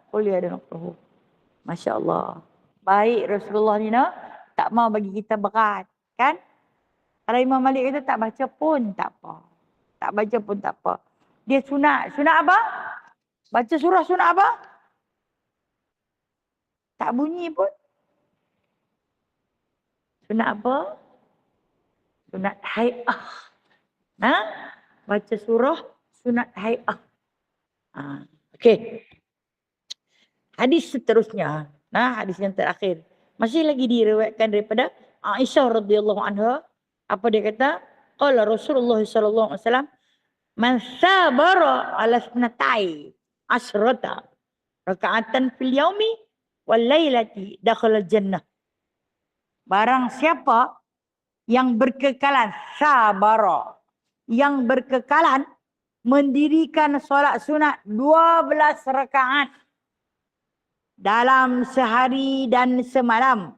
Qul ya dan qul hu. Masya Allah. Baik Rasulullah ni tak mau bagi kita berat. Kan? Kalau Imam Malik kata tak baca pun tak apa. Tak baca pun tak apa. Dia sunat. Sunat apa? Baca surah sunat apa? Tak bunyi pun. Sunat apa? Sunat hai'ah. Baca surah sunat hai'ah. Okey. Hadis seterusnya. Hadis yang terakhir. Masih lagi diriwayatkan daripada Aisyah radhiyallahu anha. Apa dia kata? Qala Rasulullah sallallahu alaihi wasallam, "Man sabara 'ala sunatai asrata raka'atan fil yaumi wal lailati dakhala jannah." Barang siapa yang berkekalan sabara, yang berkekalan mendirikan solat sunat 12 rakaat dalam sehari dan semalam.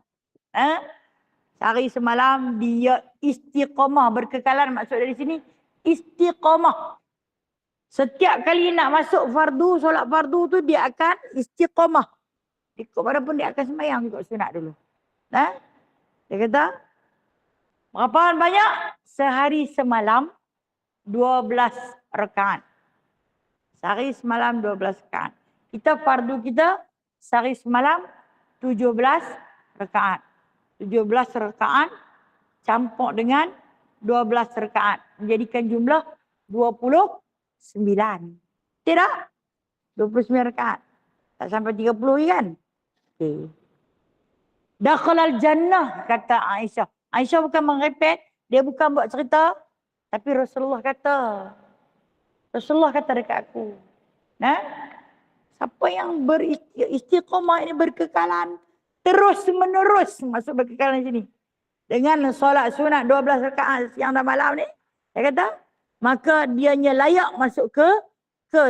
Sehari semalam dia istiqamah, berkekalan maksud dari sini istiqamah. Setiap kali nak masuk fardu, solat fardu tu dia akan istiqamah. Walaupun dia akan sembahyang juga sunat dulu. Dia kata berapa banyak? Sehari semalam 12 rakaat. Sehari semalam 12 rakaat. Kita fardu kita sehari semalam 17 rakaat. 17 rakaat campur dengan 12 rakaat. Menjadikan jumlah 29. Tidak? 29 rakaat. Tak sampai 30 kan? Okey. Dakhalal jannah, kata Aisyah. Aisyah bukan merepet. Dia bukan buat cerita. Tapi Rasulullah kata. Rasulullah kata dekat aku. Siapa yang beristiqamah ini berkekalan terus menerus masuk berkekalan sini dengan solat sunat 12 rakaat siang dan malam ni, dia kata maka dianya layak masuk ke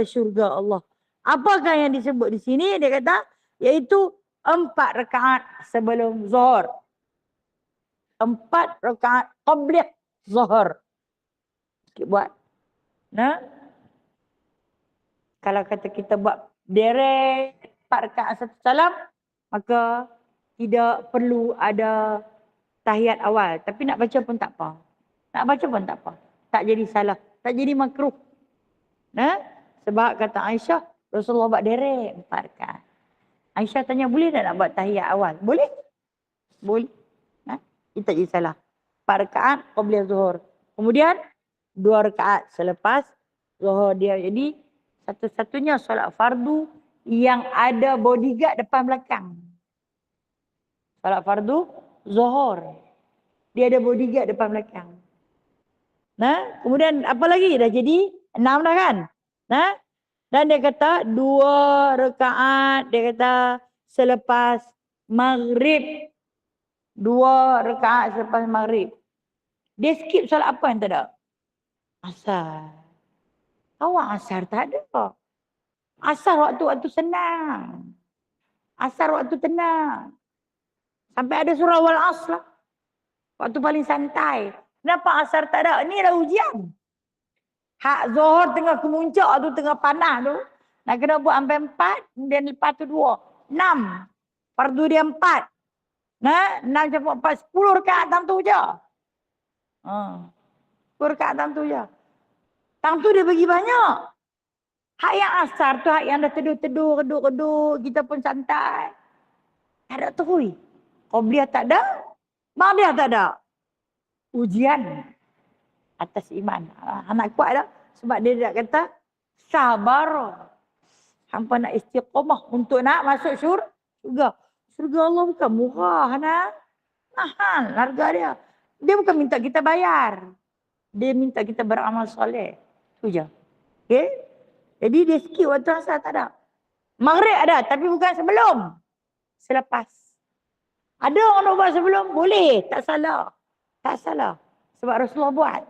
syurga Allah. Apakah yang disebut di sini? Dia kata iaitu 4 rakaat sebelum zuhur, 4 rakaat qabliyah zuhur. Sikit buat. Kalau kata kita buat derek 4 rakaat satu salam, maka tidak perlu ada tahiyat awal. Tapi nak baca pun tak apa. Nak baca pun tak apa. Tak jadi salah. Tak jadi makruh. Nah, sebab kata Aisyah, Rasulullah buat derek 4 rakaat. Aisyah tanya, boleh tak nak buat tahiyat awal? Boleh. Boleh. Nah, kita tak jadi salah. 4 rakaat qabliyah zuhur. Kemudian 2 rakaat selepas zuhur dia. Jadi satu-satunya solat fardu yang ada bodyguard depan belakang. Solat fardu zuhur. Dia ada bodyguard depan belakang. Nah, kemudian apa lagi? Dah jadi 6 dah kan? Nah, dan dia kata 2 rakaat dia kata selepas maghrib. 2 rakaat selepas maghrib. Dia skip solat apa yang tak ada? Asar. Awak asar tak ada. Asar waktu senang. Asar waktu tenang. Sampai ada surah wal asr lah. Waktu paling santai. Kenapa asar tak ada? Ini dah ujian. Hak zuhur tengah kemuncak tu, tengah panas tu. Nak kena buat sampai 4. Kemudian lepas tu 2. 6. Fardu dia 4. Nah, 6 campur 4. 10 rakaat tam tu je. 10 rakaat tam tu je. Tam tu dia bagi banyak. Hak yang asar tu, hak yang dah teduh-teduh, reduk-reduk. Kita pun santai. Tak ada terui. Qabliyah tak ada. Ba'diyah tak ada. Ujian atas iman. Anak kuat dah. Sebab dia dah kata, sabar. Hampa nak istiqamah untuk nak masuk syurga. Syurga Allah bukan murah, nak. Mahal harga dia. Dia bukan minta kita bayar. Dia minta kita beramal soleh. Itu je. Okay? Jadi dia skip waktu asar tak ada. Maghrib ada, tapi bukan sebelum. Selepas. Ada orang nak buat sebelum? Boleh. Tak salah. Tak salah. Sebab Rasulullah buat.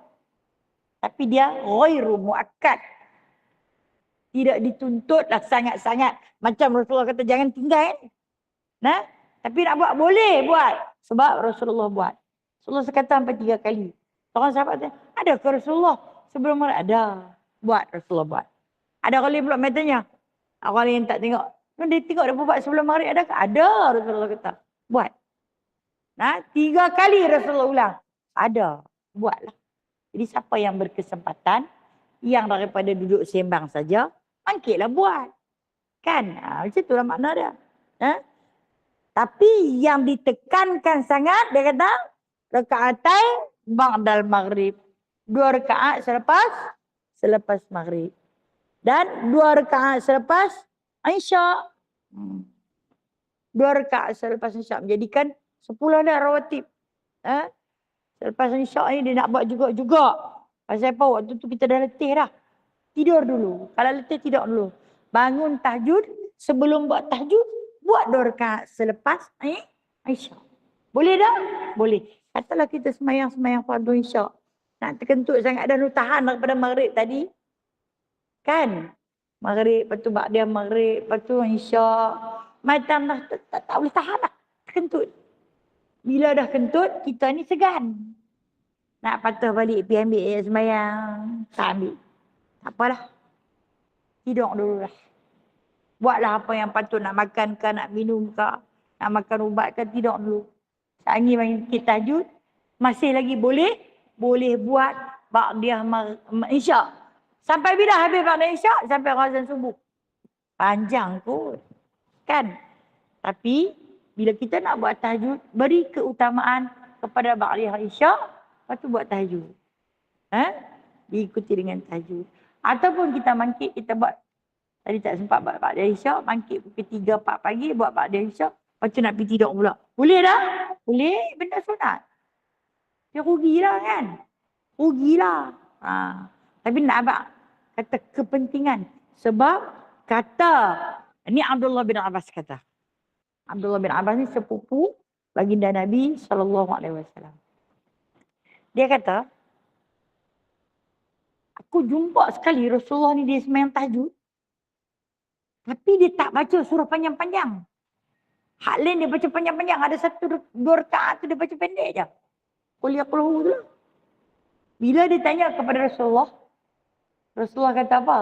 Tapi dia ghairu muakkad. Tidak dituntutlah sangat-sangat. Macam Rasulullah kata jangan tinggal. Nah, tapi nak buat boleh buat. Sebab Rasulullah buat. Rasulullah kata sampai 3 kali. Orang sahabat tanya, ada ke Rasulullah? Sebelum malam ada. Buat Rasulullah buat. Ada kali pula matanya. Orang yang tak tengok. Dia tengok dia buat sebelum maghrib ada ke? Ada Rasulullah kata. Buat. Nah, 3 kali Rasulullah ulang. Ada. Buatlah. Jadi siapa yang berkesempatan, yang daripada duduk sembang saja, bangkitlah buat. Kan? Macam itulah makna dia. Tapi yang ditekankan sangat, dia kata, rakaatai ba'dal maghrib. 2 rakaat selepas maghrib. Dan 2 rakaat selepas isyak. 2 rakaat selepas isyak. Menjadikan 10 dah rawatib. Selepas isyak ni dia nak buat juga. Pasal apa? Waktu tu kita dah letih dah. Tidur dulu. Kalau letih tidur dulu. Bangun tahajud. Sebelum buat tahajud, buat 2 rakaat selepas isyak. Boleh tak? Boleh. Katalah kita semayang fardu isyak. Nak terkentut sangat dah tahan daripada maghrib tadi. Kan? Maghrib, lepas tu ba'diyah maghrib, lepas tu isyak. Macam dah tak boleh tahan lah. Terkentut. Bila dah kentut, kita ni segan. Nak patah balik pergi ambil semayang. Tak ambil. Tak apalah. Tidur dulu lah. Buatlah apa yang patut nak makan ke, nak minum ke, nak makan ubat ke, tidur dulu. Angin main kita tahajud. Masih lagi boleh buat ba'diyah isyak. Sampai bila habis ba'diyah isyak? Sampai azan subuh. Panjang kot. Kan? Tapi bila kita nak buat tahajud, beri keutamaan kepada ba'diyah isyak, lepas tu buat tahajud. Diikuti dengan tahajud. Ataupun kita mangkit, kita buat, tadi tak sempat buat ba'diyah isyak, mangkit pukul 3, 4 pagi, buat ba'diyah isyak, lepas tu nak pergi tidur pula. Boleh tak? Boleh, benda sunat. Dia rugilah kan? Rugilah. Tapi nak abang kata kepentingan. Sebab kata, ini Abdullah bin Abbas kata. Abdullah bin Abbas ni sepupu baginda Nabi SAW. Dia kata, aku jumpa sekali Rasulullah ni dia semayang tahajud. Tapi dia tak baca surah panjang-panjang. Hak lain dia baca panjang-panjang. Ada 1-2 rakaat tu dia baca pendek je. Qul ya qul tu lah. Bila dia tanya kepada Rasulullah, Rasulullah kata apa?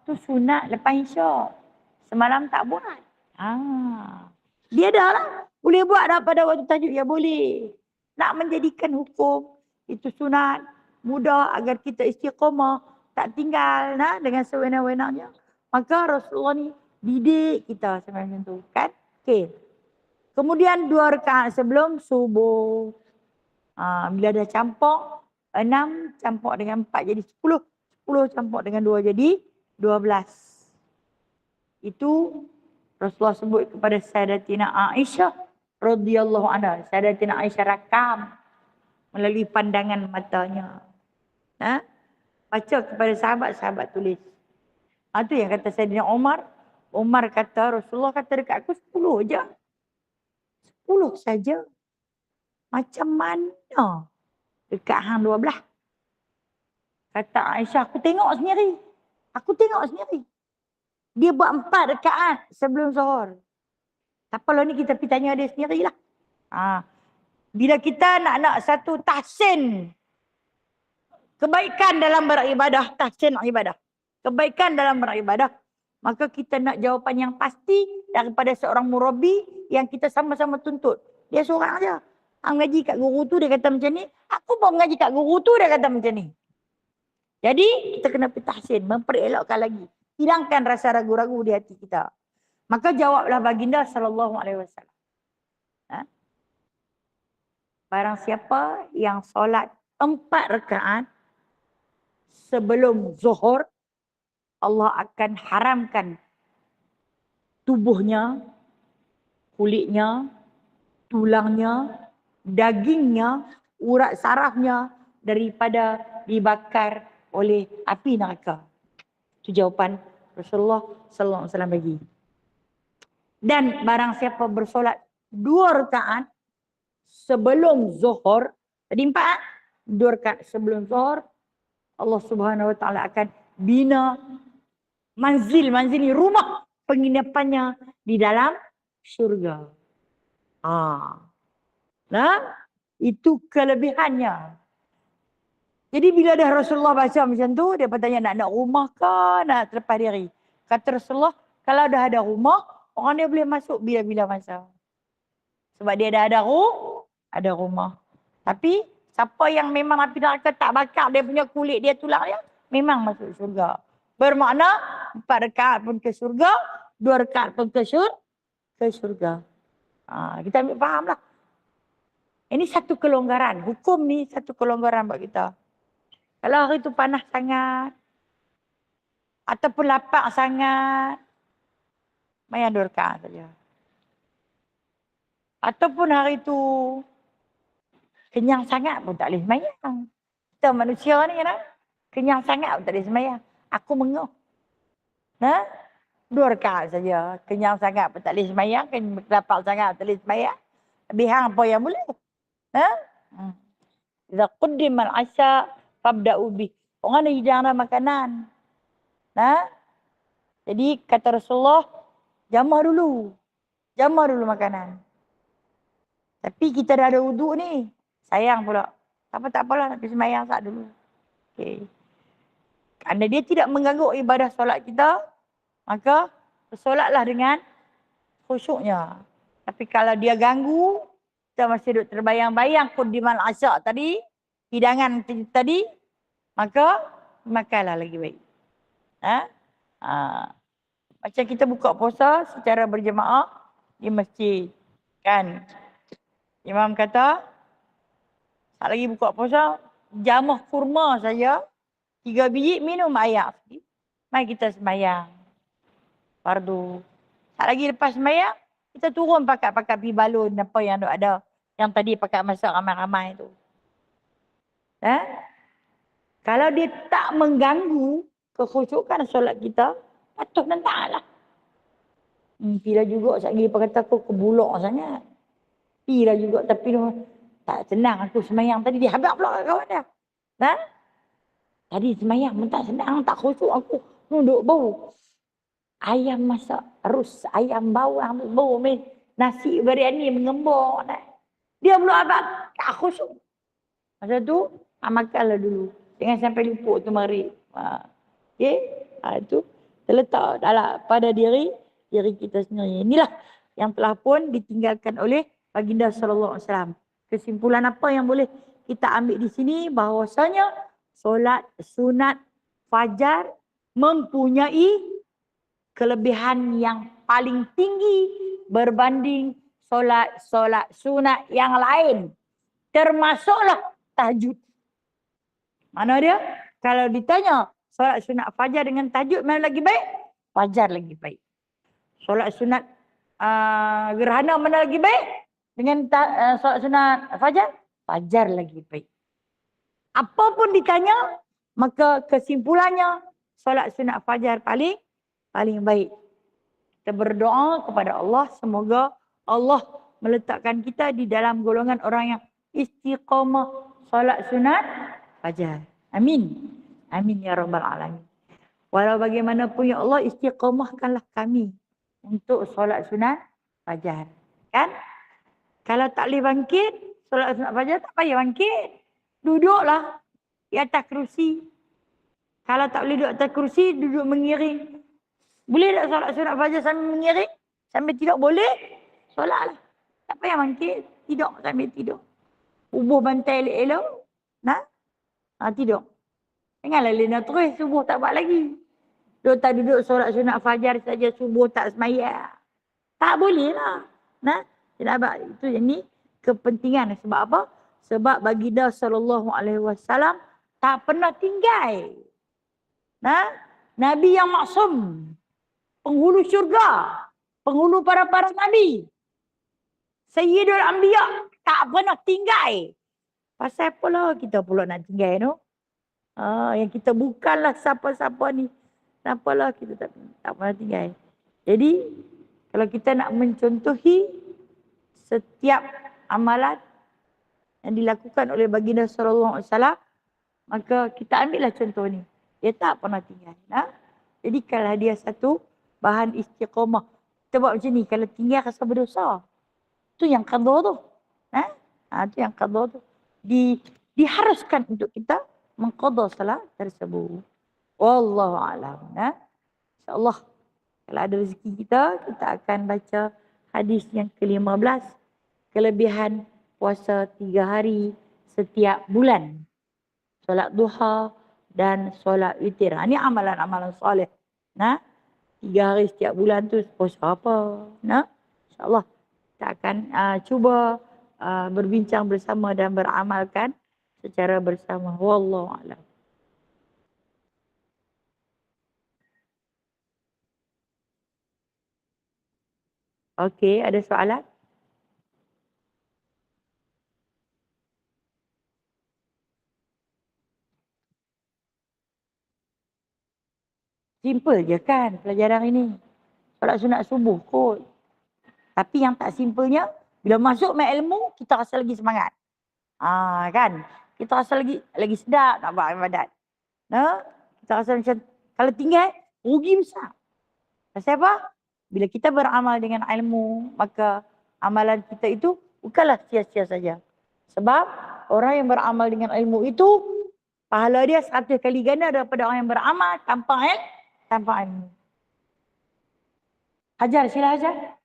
Tu sunat lepas isyak. Semalam tak buat. Dia dah lah. Boleh buat dah pada waktu tahajud. Ya boleh. Nak menjadikan hukum. Itu sunat. mudah agar kita istiqamah, tak tinggal dengan sewenang-wenangnya. Maka Rasulullah ni didik kita macam tu kan. Okey. Kemudian 2 rakaat sebelum subuh. Bila dah campur 6 campur dengan 4 jadi 10. 10 campur dengan 2 jadi 12. Itu Rasulullah sebut kepada Sayyidatina Aisyah radhiyallahu anha. Sayyidatina Aisyah rakam melalui pandangan matanya. Baca kepada sahabat-sahabat tulis. Itu yang kata Sayyidina Umar. Umar kata Rasulullah kata dekat aku 10 je. 10 saja. Macam mana dekat hang 12? Kata Aisyah, aku tengok sendiri. Aku tengok sendiri. Dia buat 4 rakaat sebelum zuhur. Tak apalah ni kita pergi tanya dia sendirilah. Bila kita nak satu tahsin kebaikan dalam beribadah, tahsin ibadah. Kebaikan dalam beribadah. Maka kita nak jawapan yang pasti daripada seorang murabi yang kita sama-sama tuntut. Dia seorang aja. Hang ngaji kat guru tu dia kata macam ni. Aku pun mengaji kat guru tu dia kata macam ni. Jadi kita kena tahsin, memperelokkan lagi. Hilangkan rasa ragu-ragu di hati kita. Maka jawablah baginda sallallahu alaihi wasallam. Barang siapa yang solat 4 rakaat sebelum zuhur, Allah akan haramkan tubuhnya, kulitnya, tulangnya, dagingnya, urat sarafnya daripada dibakar oleh api neraka. Itu jawapan Rasulullah sallallahu alaihi wasallam bagi. Dan barang siapa bersolat 2 rakaat sebelum zuhur, tadi 4, 2 rakaat sebelum zuhur, Allah Subhanahu wa taala akan bina manzil ni rumah penginapannya di dalam syurga. Itu kelebihannya. Jadi bila dah Rasulullah baca macam tu, dia bertanya nak rumah ke nak terlepas diri. Kata Rasulullah, kalau dah ada rumah, orang dia boleh masuk bila-bila masa. Sebab dia dah ada rumah. Tapi siapa yang memang api neraka tak bakar dia punya kulit dia, tulang dia, memang masuk syurga. Bermakna 4 rakaat pun ke syurga, 2 rakaat pun ke syurga. Kita ambil faham lah. Ini satu kelonggaran. Hukum ni satu kelonggaran buat kita. Kalau hari tu panas sangat, ataupun lapar sangat, main 2 rakaat saja. Ataupun hari tu kenyang sangat pun tak boleh sembahyang. Kita manusia ni kan, kenyang sangat pun tak boleh sembahyang. Aku menguh. 2 rakaat saja. Kenyang sangat pun tak boleh sembahyang, lapar sangat pun tak boleh sembahyang. Lebih hang apa yang boleh? Idza quddimal asya fabda'u bih. Orang dah hidang dah makanan. Jadi kata Rasulullah, jamah dulu makanan. Tapi kita dah ada wuduk ni. Sayang pula. Tak apalah nak pergi sembahyang sat dulu. Okey. Kerana dia tidak mengganggu ibadah solat kita, maka bersolatlah dengan khusyuknya. Tapi kalau dia ganggu, kita masih duduk terbayang-bayang quddimal asya tadi, hidangan tadi, maka makanlah lagi baik. Macam kita buka puasa secara berjemaah di masjid. Kan? Imam kata, tak lagi buka puasa, jamah kurma saja, 3 biji minum air. Mari kita sembahyang. Fardu. Tak lagi lepas sembahyang, kita turun pakat-pakat pergi balun apa yang ada. Yang tadi pakat masak ramai-ramai tu. Kalau dia tak mengganggu kekhusyukan solat kita, patuh dan taatlah. Pilah juga sekali dia kata aku kebulok sangat. Pilah juga tapi tak senang aku semayang tadi. Dia habaq pula kawan dia. Tadi semayang pun tak senang, tak khusyuk aku. Duduk bau. Ayam masak, rus, ayam bawang, bau nasi biryani mengembang. Dia pula habaq tak khusyuk. Masa tu, makanlah dulu. Jangan sampai luput tu mari. Okey? Itu terletak pada diri kita sendiri. Inilah yang telah pun ditinggalkan oleh baginda sallallahu alaihi wasallam. Kesimpulan apa yang boleh kita ambil di sini bahawasanya solat sunat fajar mempunyai kelebihan yang paling tinggi berbanding solat sunat yang lain. Termasuklah tahajud. Mana dia? Kalau ditanya solat sunat fajar dengan tahajud mana lagi baik? Fajar lagi baik. Solat sunat gerhana mana lagi baik? Dengan solat sunat fajar? Fajar lagi baik. Apapun ditanya, maka kesimpulannya solat sunat fajar paling baik. Kita berdoa kepada Allah semoga Allah meletakkan kita di dalam golongan orang yang istiqamah solat sunat fajar. Amin. Amin ya rabbal alamin. Walau bagaimanapun ya Allah istiqamahkanlah kami untuk solat sunat fajar. Kan? Kalau tak boleh bangkit solat sunat fajar tak payah bangkit. Duduklah di atas kerusi. Kalau tak boleh duduk atas kerusi, duduk mengiring. Boleh tak solat sunat fajar sambil mengiring? Sambil tidak boleh? Solatlah. Tak payah bangkit. Tidur sambil tidur. Ubuh bantai elok-elok. Nah? Tidur. Janganlah lena terus subuh tak buat lagi. Duduk tak duduk solat sunat fajar saja subuh tak semayang. Tak boleh lah. Nah? Sebab itu yang ni kepentingan. Sebab apa? Sebab baginda SAW tak pernah tinggal. Nah, Nabi yang maksum, penghulu syurga, penghulu para nabi, Sayyidul Anbiya tak pernah tinggal. Pasal apalah kita pula nak tinggal no? Yang kita bukanlah siapa-siapa ni. Kenapalah kita tak pernah tinggal. Jadi kalau kita nak mencontohi setiap amalan yang dilakukan oleh baginda sallallahu alaihi wasallam, maka kita ambillah contoh ni. Dia tak pernah tinggal. Jadikanlah dia satu bahan istiqamah. Kita buat macam ni, kalau tinggal rasa berdosa. Tu yang qadha tu. Tu yang qadha tu. Diharuskan untuk kita mengqadha salat tersebut. Wallahu a'lam. InsyaAllah kalau ada rezeki kita akan baca hadis yang ke-15. Kelebihan puasa 3 hari setiap bulan. Solat duha dan solat witir. Ini amalan-amalan soleh. 3 hari setiap bulan tu puasa apa? InsyaAllah kita akan cuba berbincang bersama dan beramalkan secara bersama. Wallahu a'lam. Okey, ada soalan? Simple je kan pelajaran ini. Solat sunat subuh kot. Tapi yang tak simpelnya, bila masuk main ilmu, kita rasa lagi semangat. Kan? Kita rasa lagi sedap nak buat ibadat. Kita rasa macam, kalau tinggal, rugi besar. Pasal apa? Bila kita beramal dengan ilmu, maka amalan kita itu bukanlah sia-sia saja. Sebab orang yang beramal dengan ilmu itu, pahala dia 100 kali ganda daripada orang yang beramal tanpa ilmu. Hajar, sila Hajar.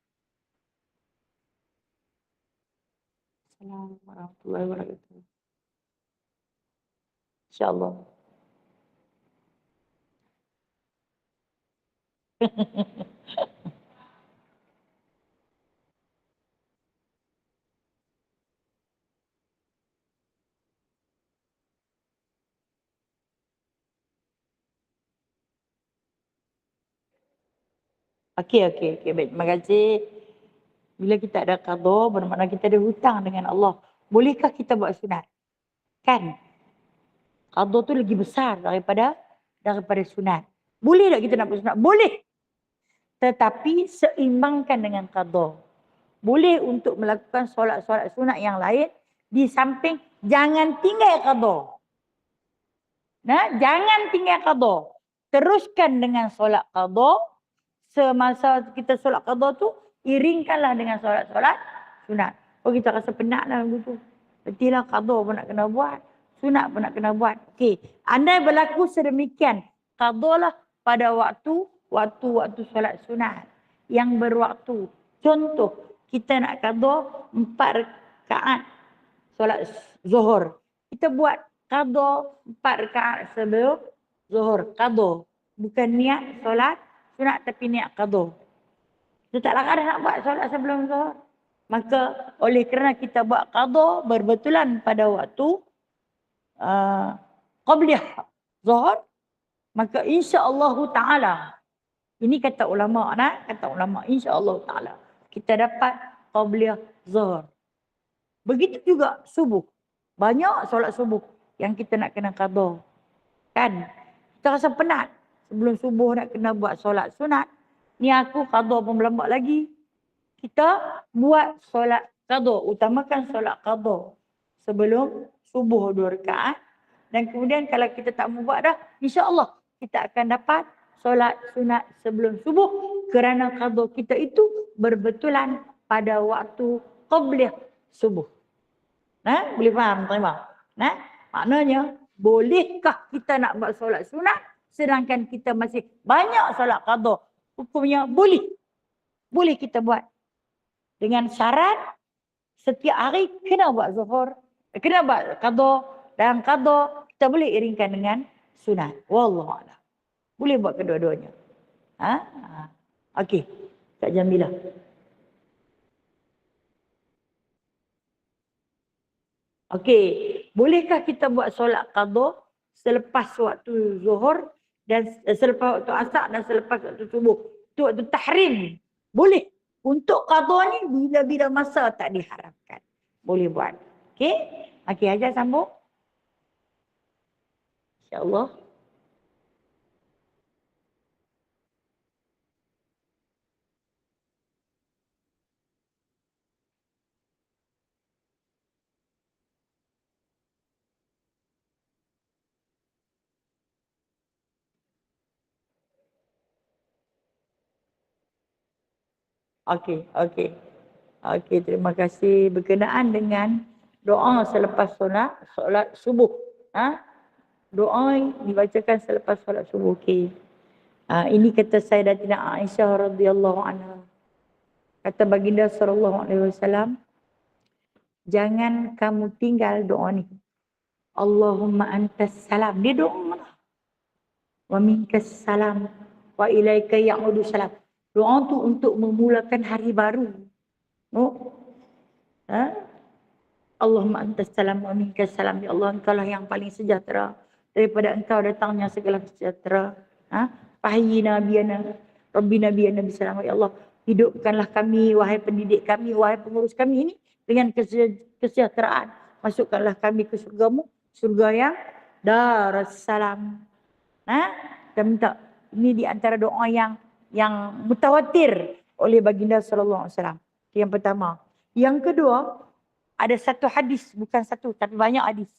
Assalamualaikum warahmatullahi wabarakatuh. InsyaAllah. Okey. Baik, terima kasih. Bila kita ada qadha, bermakna kita ada hutang dengan Allah. Bolehkah kita buat sunat? Kan? Qadha tu lagi besar daripada sunat. Boleh tak kita nak buat sunat? Boleh. Tetapi seimbangkan dengan qadha. Boleh untuk melakukan solat-solat sunat yang lain di samping jangan tinggal qadha. Jangan tinggal qadha. Teruskan dengan solat qadha. Semasa kita solat qadha tu, iringkanlah dengan solat-solat sunat. Kita rasa penat lah begitu. Berartilah qadha pun nak kena buat. Sunat pun nak kena buat. Okey. Andai berlaku sedemikian, qadha lah pada waktu solat sunat yang berwaktu. Contoh, kita nak qadha 4 rakaat solat zuhur. Kita buat qada 4 rakaat sebelum zuhur. Qada. Bukan niat solat sunat tapi niat qada. Kita tak langgar nak buat solat sebelum zuhur. Maka oleh kerana kita buat qada berbetulan pada waktu qabliyah zuhur, maka insya-Allah taala, ini kata ulama insya-Allah taala kita dapat qabliyah zuhur. Begitu juga subuh. Banyak solat subuh yang kita nak kena qada. Kan? Kita rasa penat sebelum subuh nak kena buat solat sunat. Ni aku qada pun berlambat lagi. Kita buat solat qada, utamakan solat qada sebelum subuh 2 rakaat. Dan kemudian kalau kita tak mau buat dah, insya-Allah kita akan dapat solat sunat sebelum subuh kerana qada kita itu berbetulan pada waktu qabliyah subuh. Boleh faham tuan-tuan? Maknanya bolehkah kita nak buat solat sunat sedangkan kita masih banyak solat qada? Hukumnya boleh. Boleh kita buat. Dengan syarat setiap hari kena buat zuhur, kena buat qada, dan qada kita boleh iringkan dengan sunat. Wallahu a'lam. Boleh buat kedua-duanya. Okey. Kak Jamilah. Okey, bolehkah kita buat solat qada selepas waktu zuhur dan selepas waktu asar dan selepas waktu subuh? Itu waktu tahrim. Boleh. Untuk qada ni bila-bila masa tak diharapkan. Boleh buat. Okey? Okey, Hajar sambung. InsyaAllah. Okey, okey. Okey, terima kasih. Berkenaan dengan doa selepas solat subuh. Doa dibacakan selepas solat subuh. Okey. Ini kata Sayyidatina Aisyah radhiyallahu anha. Kata baginda sallallahu alaihi wasallam, jangan kamu tinggal doa ni. Allahumma antas salam. Dia doa mana? Wa minkas salam wa ilaika ya'udu salam. Doa tu untuk memulakan hari baru. Allahumma antas salam wa minkas salam. Ya Allah, engkau lah yang paling sejahtera. Daripada engkau datangnya segala sejahtera. Fahyina biyana rabbina biyana bisalam. Ya Allah, hidupkanlah kami, wahai pendidik kami, wahai pengurus kami ini dengan kesejahteraan. Masukkanlah kami ke surgamu, surga yang Darussalam. Kita minta, ini di antara doa yang mutawatir oleh baginda sallallahu alaihi wasallam. Yang pertama. Yang kedua, ada satu hadis, bukan satu tapi banyak hadis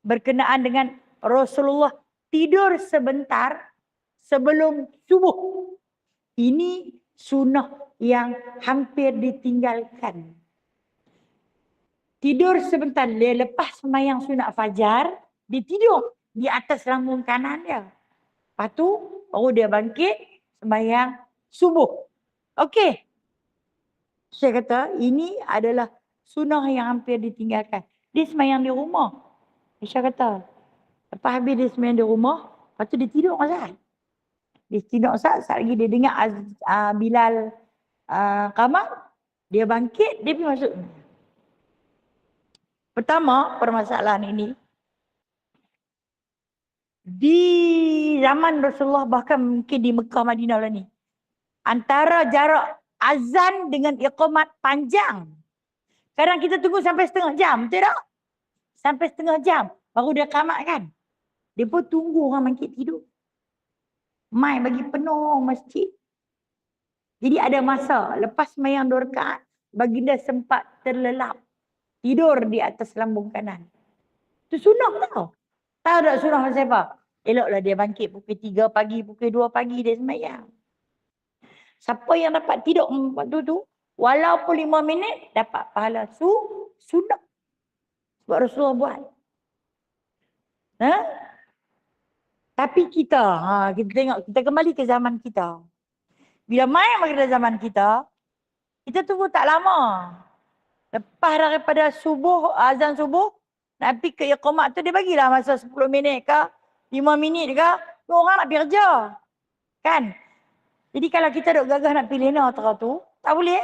berkenaan dengan Rasulullah tidur sebentar sebelum subuh. Ini sunnah yang hampir ditinggalkan. Tidur sebentar, dia lepas sembahyang sunat fajar, dia tidur di atas lambung kanan dia. Lepas tu baru dia bangkit sembahyang subuh. Okey. Saya kata ini adalah sunnah yang hampir ditinggalkan. Dia sembahyang di rumah. Aisyah kata, lepas habis dia sembahyang di rumah, lepas tu dia tidur Ustaz. Dia tidur Ustaz, saat lagi dia dengar Bilal qamar, dia bangkit, dia pergi masuk. Pertama, permasalahan ini, di zaman Rasulullah, bahkan mungkin di Mekah Madinah lah ni, antara jarak azan dengan iqamat panjang. Kadang kita tunggu sampai setengah jam, betul tak? Sampai setengah jam, baru dia qamat kan. Dia pun tunggu orang bangkit tidur. Mai bagi penuh masjid. Jadi ada masa, lepas sembahyang 2 rakaat, baginda sempat terlelap. Tidur di atas lambung kanan. Itu sunnah tau. Tahu tak sunnah pasal apa? Eloklah dia bangkit pukul 3 pagi, pukul 2 pagi dia sembahyang. Siapa yang dapat tidur waktu tu, walaupun 5 minit, dapat pahala sunnah. Sebab Rasulullah buat. Tapi kita tengok, kita kembali ke zaman kita. Bila main pada zaman kita tunggu tak lama. Lepas daripada subuh, azan subuh, Nak pergi ke iqamat tu dia bagilah masa 10 minit ke, 5 minit ke, orang nak pergi kerja. Kan? Jadi kalau kita duk gagah nak pilih tera tu, tak boleh.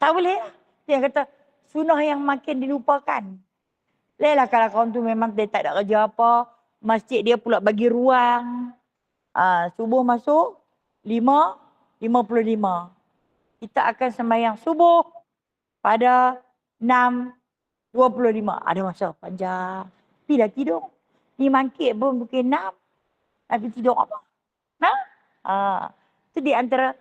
Tak boleh. Dia kata, sunnah yang makin dilupakan. Lelah kalau kawan tu memang dia tak ada kerja apa, masjid dia pula bagi ruang. Subuh masuk, 5:55. Kita akan sembahyang subuh pada 6:25. Ada masa panjang. Bila tidur. Ni mangkit pun mungkin 6. Tapi tidur apa? Itu di antara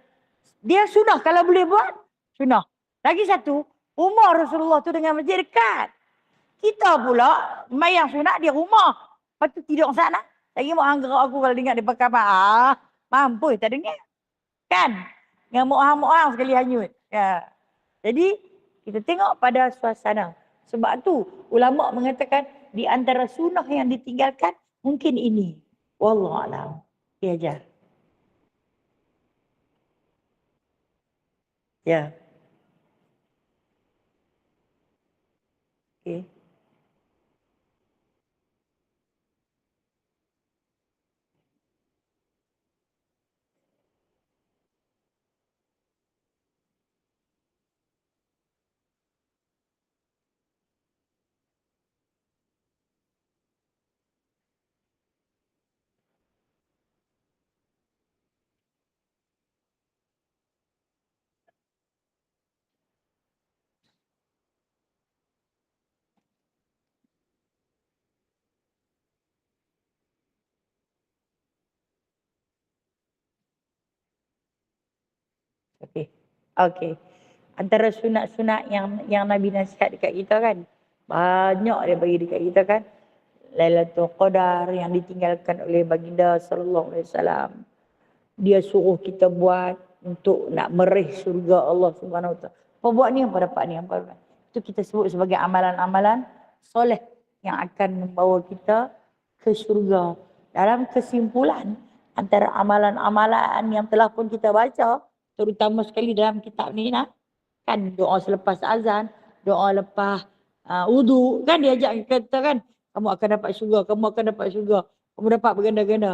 dia sunnah kalau boleh buat. Sunnah. Lagi satu, rumah Rasulullah tu dengan masjid dekat. Kita pula sembahyang sunat di rumah. Lepas tu tidur sana. Lagi mau anggerak aku kalau dengar dia pakai apa. Mampu tak dengar. Kan? Ngamuk-ngamuk sekali hanyut. Ya. Jadi kita tengok pada suasana. Sebab tu ulama mengatakan di antara sunnah yang ditinggalkan mungkin ini. Wallahualam. Ya ajar. Ya. Okey. Okey. Okey. Antara sunat-sunat yang Nabi nasihat dekat kita kan. Banyak dia bagi dekat kita kan. Lailatul Qadar yang ditinggalkan oleh baginda sallallahu alaihi wasallam. Dia suruh kita buat untuk nak meraih syurga Allah Subhanahu wa taala. Apa buat ni apa dapat ni apa dapat. Itu kita sebut sebagai amalan-amalan soleh yang akan membawa kita ke syurga. Dalam kesimpulan antara amalan-amalan yang telah pun kita baca, terutama sekali dalam kitab ni kan doa selepas azan, doa lepas wudu, kan dia ajak kita kan, kamu akan dapat syurga, kamu akan dapat syurga, kamu dapat berganda-ganda.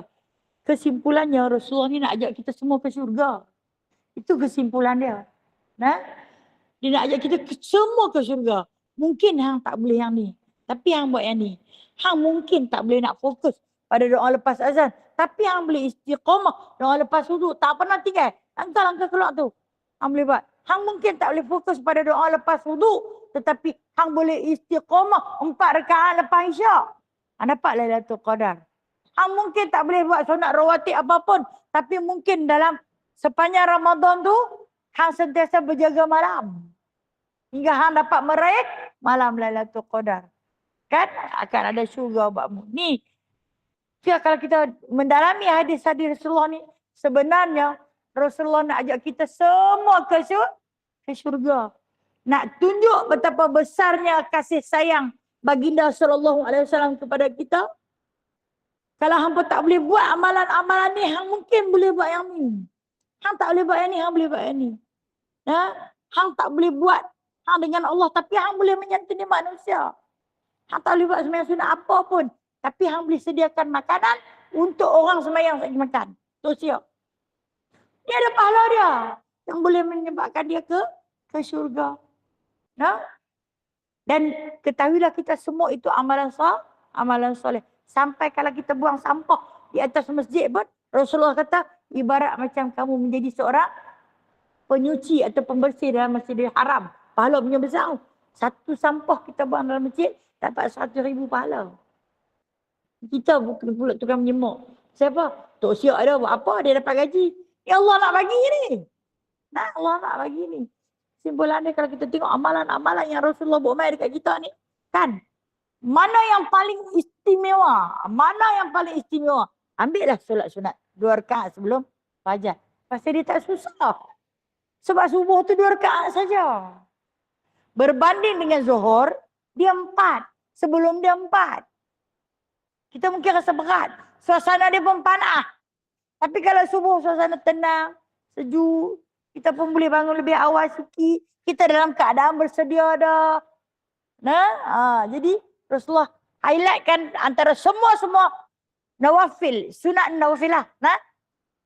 Kesimpulannya Rasulullah ni nak ajak kita semua ke syurga. Itu kesimpulan dia. Dia nak ajak kita semua ke syurga. Mungkin hang tak boleh yang ni, tapi hang buat yang ni. Hang mungkin tak boleh nak fokus pada doa lepas azan, tapi hang boleh istiqamah doa lepas wudu, tak pernah tinggal. Langkah-langkah keluar tu hang boleh buat. Hang mungkin tak boleh fokus pada doa lepas wudu, tetapi hang boleh istiqamah 4 rakaat lepas isyak. Hang dapat Lailatul Qadar. Hang mungkin tak boleh buat sunat rawatib apapun, tapi mungkin dalam sepanjang Ramadan tu hang sentiasa berjaga malam. Hingga hang dapat meraih malam Lailatul Qadar. Kan akan ada syurga buatmu. Ni kalau kita mendalami hadis-hadis Rasulullah ni, sebenarnya Rasulullah nak ajak kita semua ke syurga. Nak tunjuk betapa besarnya kasih sayang baginda sallallahu alaihi wasallam kepada kita. Kalau hangpa tak boleh buat amalan-amalan ni, hang mungkin boleh buat yang ni. Hang tak boleh buat yang ni, hang boleh buat yang ni. Hang tak boleh buat hang dengan Allah, tapi hang boleh menyantuni manusia. Hang tak boleh buat sembahyang sunat apa pun, tapi hang boleh sediakan makanan untuk orang sembahyang lagi makan. Tu siap. Dia ada pahala dia yang boleh menyebabkan dia ke syurga. Dan ketahuilah kita semua itu amalan soleh. Sampai kalau kita buang sampah di atas masjid pun, Rasulullah kata ibarat macam kamu menjadi seorang penyuci atau pembersih dalam Masjidil Haram. Pahala punya besar. Satu sampah kita buang dalam masjid dapat 100,000 pahala. Kita bukan pula tukang menyemuk. Siapa? Tok Siak ada buat apa? Dia dapat gaji. Ya Allah nak bagi ni. Allah nak bagi ni. Simpulan dia kalau kita tengok amalan-amalan yang Rasulullah buat mai dekat kita ni. Kan? Mana yang paling istimewa? Mana yang paling istimewa? Ambillah solat sunat 2 rakaat sebelum fajar. Pasal dia tak susah. Sebab subuh tu 2 rakaat saja. Berbanding dengan zuhur, dia 4. Sebelum dia 4. Kita mungkin rasa berat. Suasana dia pun panas. Tapi kalau subuh suasana tenang, sejuk, kita pun boleh bangun lebih awal sikit. Kita dalam keadaan bersedia dah. Nah, jadi Rasulullah highlightkan antara semua nawafil, sunat nawafilah. Nah,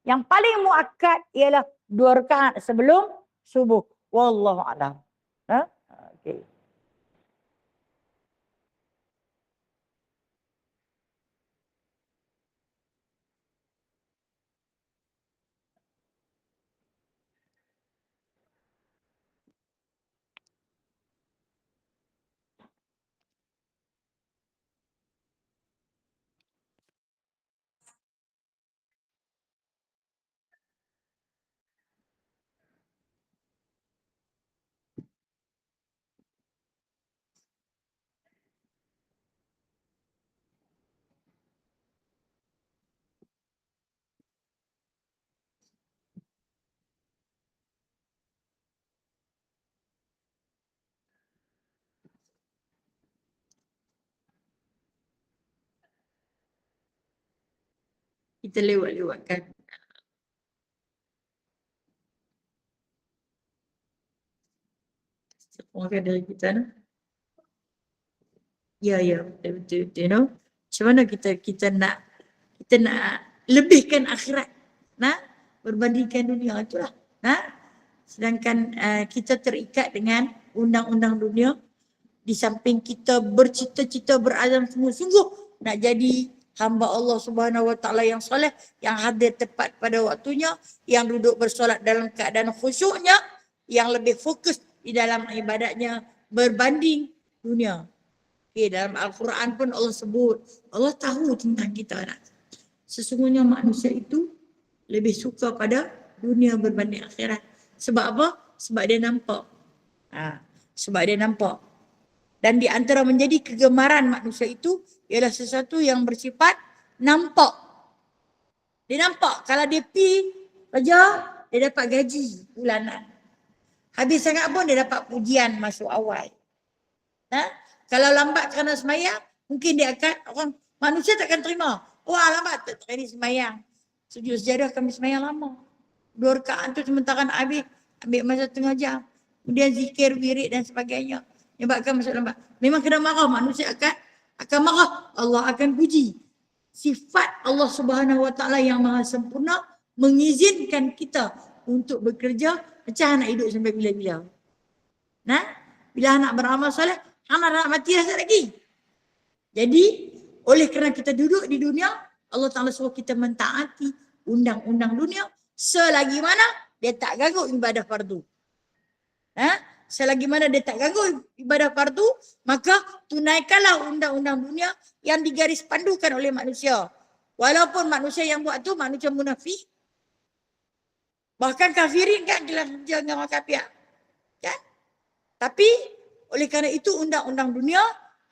yang paling muakkad ialah 2 rakaat sebelum subuh. Wallahu a'lam. Nah, okey. Kita lewat-lewatkan. Sekurangnya dari kita, nah. Ya, betul, you know. Macam mana kita nak lebihkan akhirat, nah, berbandingkan dunia itulah, nah. Sedangkan kita terikat dengan undang-undang dunia, di samping kita bercita-cita berazam sungguh-sungguh nak jadi hamba Allah Subhanahu Wa Taala yang soleh, yang hadir tepat pada waktunya, yang duduk bersolat dalam keadaan khusyuknya, yang lebih fokus di dalam ibadatnya berbanding dunia. Okay, dalam Al-Quran pun Allah sebut, Allah tahu tentang kita. Sesungguhnya manusia itu lebih suka pada dunia berbanding akhirat. Sebab apa? Sebab dia nampak. Sebab dia nampak. Dan di antara menjadi kegemaran manusia itu ialah sesuatu yang bersifat nampak. Dia nampak kalau dia pergi kerja, dia dapat gaji bulanan. Habis sangat pun dia dapat pujian masuk awal. Kalau lambat kerana semayang, mungkin dia akan, orang manusia takkan terima. Wah, lambat tak terjadi semayang. Sujud sejadah kami semayang lama. 2 rakaat tu sementara nak ambil masa setengah jam. Kemudian zikir, wirid dan sebagainya. Menyebabkan masuk lambat. Memang kena marah, manusia akan marah. Allah akan puji. Sifat Allah Subhanahu Wa Taala yang maha sempurna mengizinkan kita untuk bekerja macam nak hidup sampai bila-bila. Nah, bila anak beramal soleh, anak nak mati dah lagi. Jadi, oleh kerana kita duduk di dunia, Allah Ta'ala suruh kita mentaati undang-undang dunia selagi mana dia tak ganggu ibadah fardu. Selagi mana dia tak ganggu ibadah fardu, maka tunaikanlah undang-undang dunia yang digaris pandukan oleh manusia. Walaupun manusia yang buat tu manusia munafik, bahkan kafirin kan dengan orang kafir. Kan? Tapi oleh kerana itu undang-undang dunia,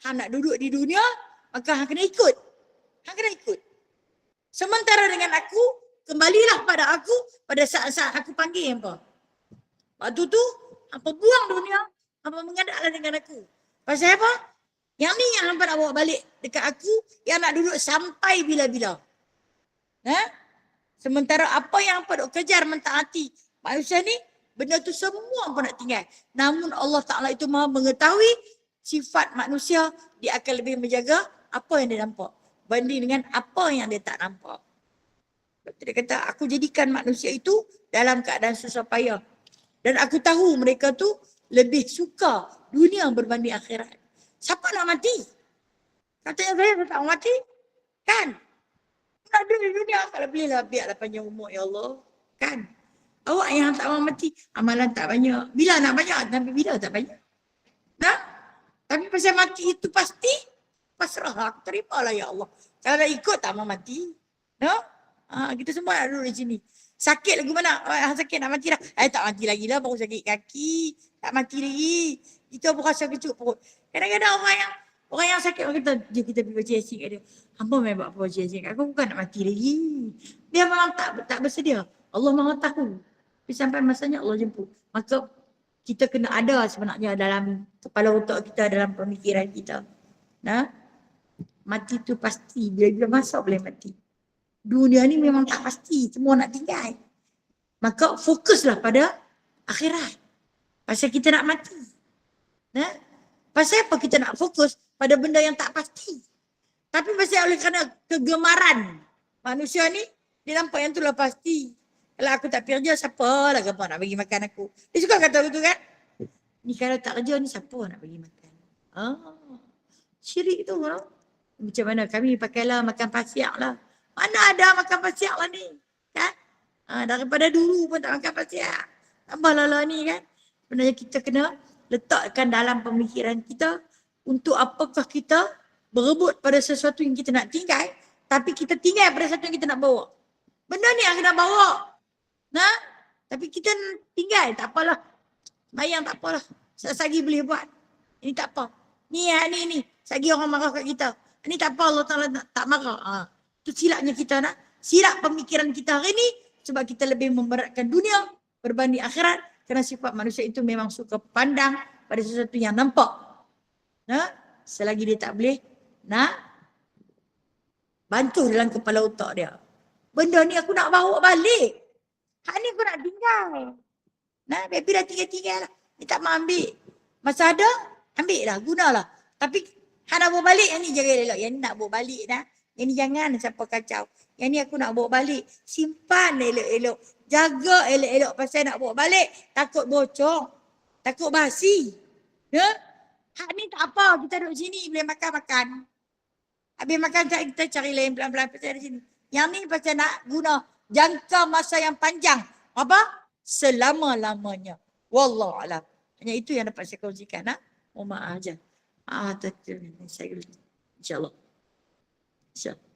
hang nak duduk di dunia, maka hang kena ikut. Hang kena ikut. Sementara dengan aku, kembalilah pada aku pada saat-saat aku panggil hampa. Waktu tu, hampa buang dunia, hampa mengadaklah dengan aku. Pasal apa? Yang ni yang hampa nak bawa balik dekat aku, yang nak duduk sampai bila-bila. Sementara apa yang hampa duk kejar mentaati manusia ni, benda tu semua hampa nak tinggal. Namun Allah Ta'ala itu maha mengetahui sifat manusia, dia akan lebih menjaga apa yang dia nampak banding dengan apa yang dia tak nampak. Dia kata, aku jadikan manusia itu dalam keadaan susah payah. Dan aku tahu mereka tu lebih suka dunia berbanding akhirat. Siapa nak mati? Katanya saya tak nak mati. Kan? Nak ada di dunia. Kalau bolehlah biarlah panjang umur, ya Allah. Kan? Awak yang tak mau mati, amalan tak banyak. Bila nak banyak, tapi bila tak banyak. Nah? Tapi pasal mati itu pasti, pasrah aku terimalah ya Allah. Kalau nak ikut tak mau mati. No? Kita semua nak duduk di sini. Sakit lagu mana? Sakit nak mati dah. Tak mati lagi lah, baru sakit kaki. Tak mati lagi. Itu apa rasa kecut perut. Kadang-kadang orang yang sakit, orang kata, jom kita pergi baca yasin kat dia. Hamba main buat apa baca yasin kat aku, bukan nak mati lagi. Dia memang tak bersedia. Allah maha tahu. Tapi sampai masanya Allah jemput. Maka kita kena ada sebenarnya dalam kepala otak kita, dalam pemikiran kita. Mati tu pasti. Bila-bila masa boleh mati. Dunia ni memang tak pasti. Semua nak tinggal. Maka fokuslah pada akhirat. Pasal kita nak mati. Pasal apa kita nak fokus pada benda yang tak pasti? Tapi pasal oleh kerana kegemaran manusia ni, dia nampak yang tu lah pasti. Kalau aku tak kerja, siapa lah nak bagi makan aku? Dia suka kata begitu kan? Ni kalau tak kerja ni, siapa nak bagi makan? Syirik tu lah. Macam mana kami pakailah makan pasiak lah. Mana ada makan pasiak lah ni? Kan? Daripada dulu pun tak makan pasiak. Tambahlah lah ni kan? Sebenarnya kita kena letakkan dalam pemikiran kita untuk apakah kita berebut pada sesuatu yang kita nak tinggal, tapi kita tinggal pada sesuatu yang kita nak bawa. Benda ni yang kita bawa. Nah, tapi kita tinggal, tak apalah. Bayang tak apalah. Sagi boleh buat. Ini tak apa. Ni. Sagi orang marah kat kita. Ini tak apa, Allah Ta'ala tak marah. Itu silapnya kita nak. Silap pemikiran kita hari ni sebab kita lebih memberatkan dunia berbanding akhirat. Kerana sifat manusia itu memang suka pandang pada sesuatu yang nampak. Selagi dia tak boleh nak bantu dalam kepala otak dia. Benda ni aku nak bawa balik. Hak ni aku nak tinggal. Baby dah tinggal lah. Dia tak mau ambil. Masa ada, ambil lah, gunalah. Tapi hak nak bawa balik, yang ni jaga elok. Yang ni nak bawa balik dah. Yang ni jangan siapa kacau. Yang ni aku nak bawa balik. Simpan elok-elok. Jaga elok-elok pasal nak bawa balik. Takut bocor. Takut basi. Hak ni tak apa. Kita duduk sini boleh makan-makan. Habis makan kita cari lain pelan-pelan pasal di sini. Yang ni pasal nak guna jangka masa yang panjang. Apa? Selama-lamanya. Wallahualam. Hanya itu yang dapat saya kongsikan. Mohon maaf je. Saya InsyaAllah. InsyaAllah.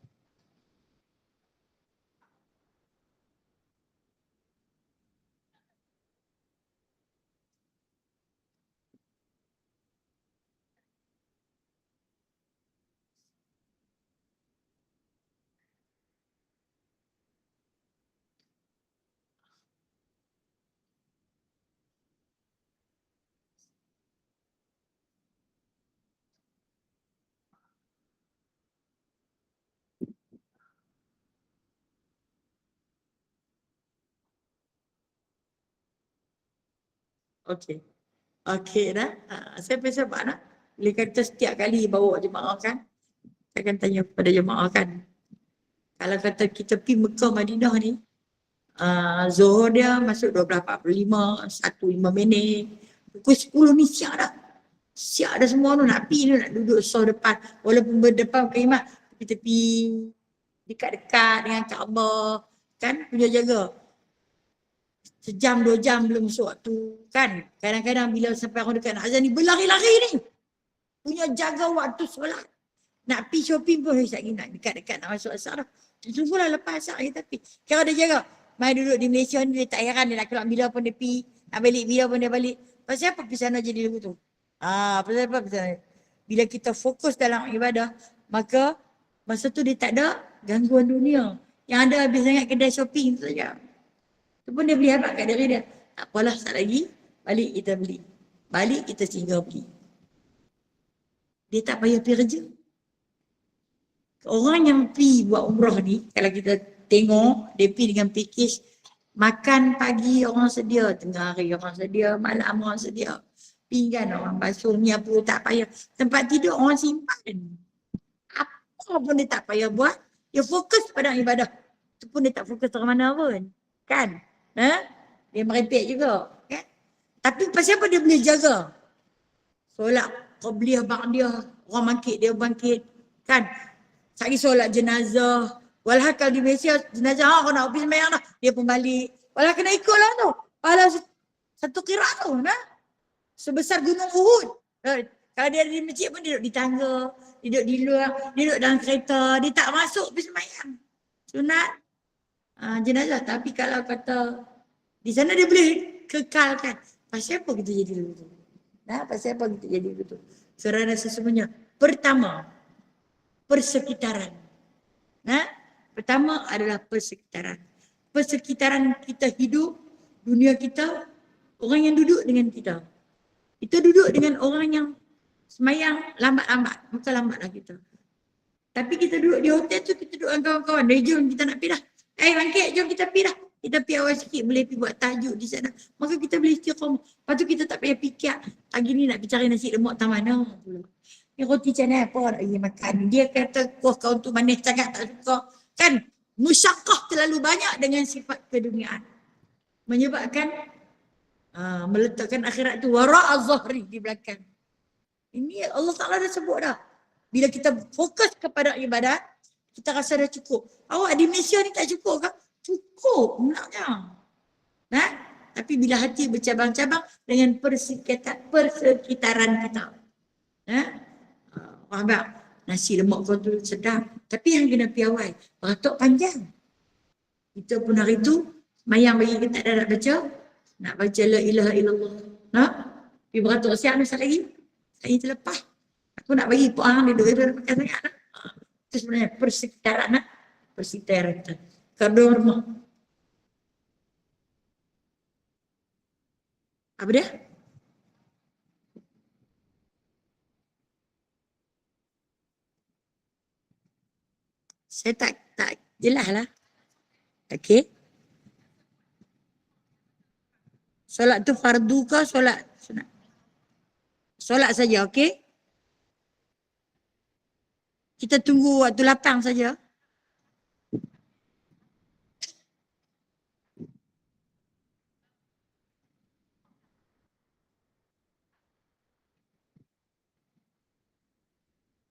Okey. Okey dah. Saya pasal Pak nak. Bila kata setiap kali bawa jemaah kan, saya akan tanya kepada jemaah kan. Kalau kata kita pergi Mekah Madinah ni, Zuhur dia masuk 12.45, 1:05. Pukul 10 ni siap dah. Siap dah semua tu nak pergi tu, nak duduk soh depan. Walaupun berdepan khidmat, tepi-tepi, dekat-dekat dengan Kaabah. Kan, punya jaga. Sejam, 2 jam belum masuk waktu. Kan, kadang-kadang bila sampai orang dekat nak azan ni, berlari-lari ni. Punya jaga waktu solat. Nak pergi shopping pun, saya nak dekat-dekat nak masuk asar dah. Tunggulah lepas asar kita pergi. Kira dia jaga. Mai duduk di Malaysia ni, dia tak heran dia nak keluar bila pun dia pergi. Nak balik bila pun dia balik. Pasal apa pergi sana jadi lagu tu? Pasal apa pergi sana? Bila kita fokus dalam ibadah, maka masa tu dia tak ada gangguan dunia. Yang ada habis sangat kedai shopping tu saja. Tu pun dia beli habis kat diri dia. Tak apalah, tak lagi. Balik kita beli. Balik kita singgah beli. Dia tak payah pergi kerja. Orang yang pergi buat umrah ni, kalau kita tengok, dia pergi dengan package makan pagi orang sedia, tengah hari orang sedia, malam orang sedia. Pinggan orang basuh ni apa tak payah. Tempat tidur orang simpan. Apa pun dia tak payah buat. Dia fokus pada ibadah. Tu pun dia tak fokus ke mana pun. Kan? Dia merepek juga. Kan? Tapi pasal apa dia boleh jaga? Solat qabliyah ba'diyah, orang bangkit dia bangkit. Kan? Sehari solat jenazah. Walau kalau di Malaysia jenazah orang nak pergi sembahyang dah, dia pun balik. Walau kena ikutlah tu. Walau satu kira tu, sebesar gunung Uhud. Kalau dia ada di masjid pun dia duduk di tangga, dia duduk di luar, dia duduk dalam kereta, dia tak masuk pergi sembahyang. Sunat jenazah. Tapi kalau kata di sana dia boleh kekalkan. Pasal apa kita jadi begitu? Pasal apa kita jadi begitu? Kerana sesungguhnya pertama, persekitaran. Pertama adalah persekitaran. Persekitaran kita hidup, dunia kita, orang yang duduk dengan kita. Kita duduk dengan orang yang semayang lambat-lambat, maka lambatlah kita. Tapi kita duduk di hotel tu, kita duduk dengan kawan-kawan. Jom kita nak pergi dah. Bangkit, jom kita pergi dah. kita piawai sikit boleh pergi buat tajuk di sana. Maka kita boleh istiqamah. Lepas tu kita tak payah fikir, pagi ni nak pergi cari nasi lemak tak mana pula. Ni roti canai apa nak pergi makan. Dia kata, wah kau tu manis sangat tak suka. Kan, musyakkah terlalu banyak dengan sifat keduniaan. Menyebabkan meletakkan akhirat tu wara'a zahri di belakang. Ini Allah Ta'ala dah sebut dah. Bila kita fokus kepada ibadat, kita rasa dah cukup. Awak di Malaysia ni tak cukup ke? Cukup benarnya. Nah, tapi bila hati bercabang-cabang dengan persekitaran kita. Faham tak? Nasi lemak kau tu sedap. Tapi yang kena piawai, beratuk panjang. Kita pun hari tu, mayang bagi kita tak ada nak baca. Nak baca la ilaha illallah. Pergi beratuk siap ni lagi. Saya terlepas. Aku nak bagi puan dia duit dia pakai sangat lah. Itu sebenarnya persekitaran kita. Kedua rumah. Apa dia? Saya tak jelas lah. Okey. Solat tu fardu ke solat sunat? Solat saja, okey? Kita tunggu waktu lapang saja.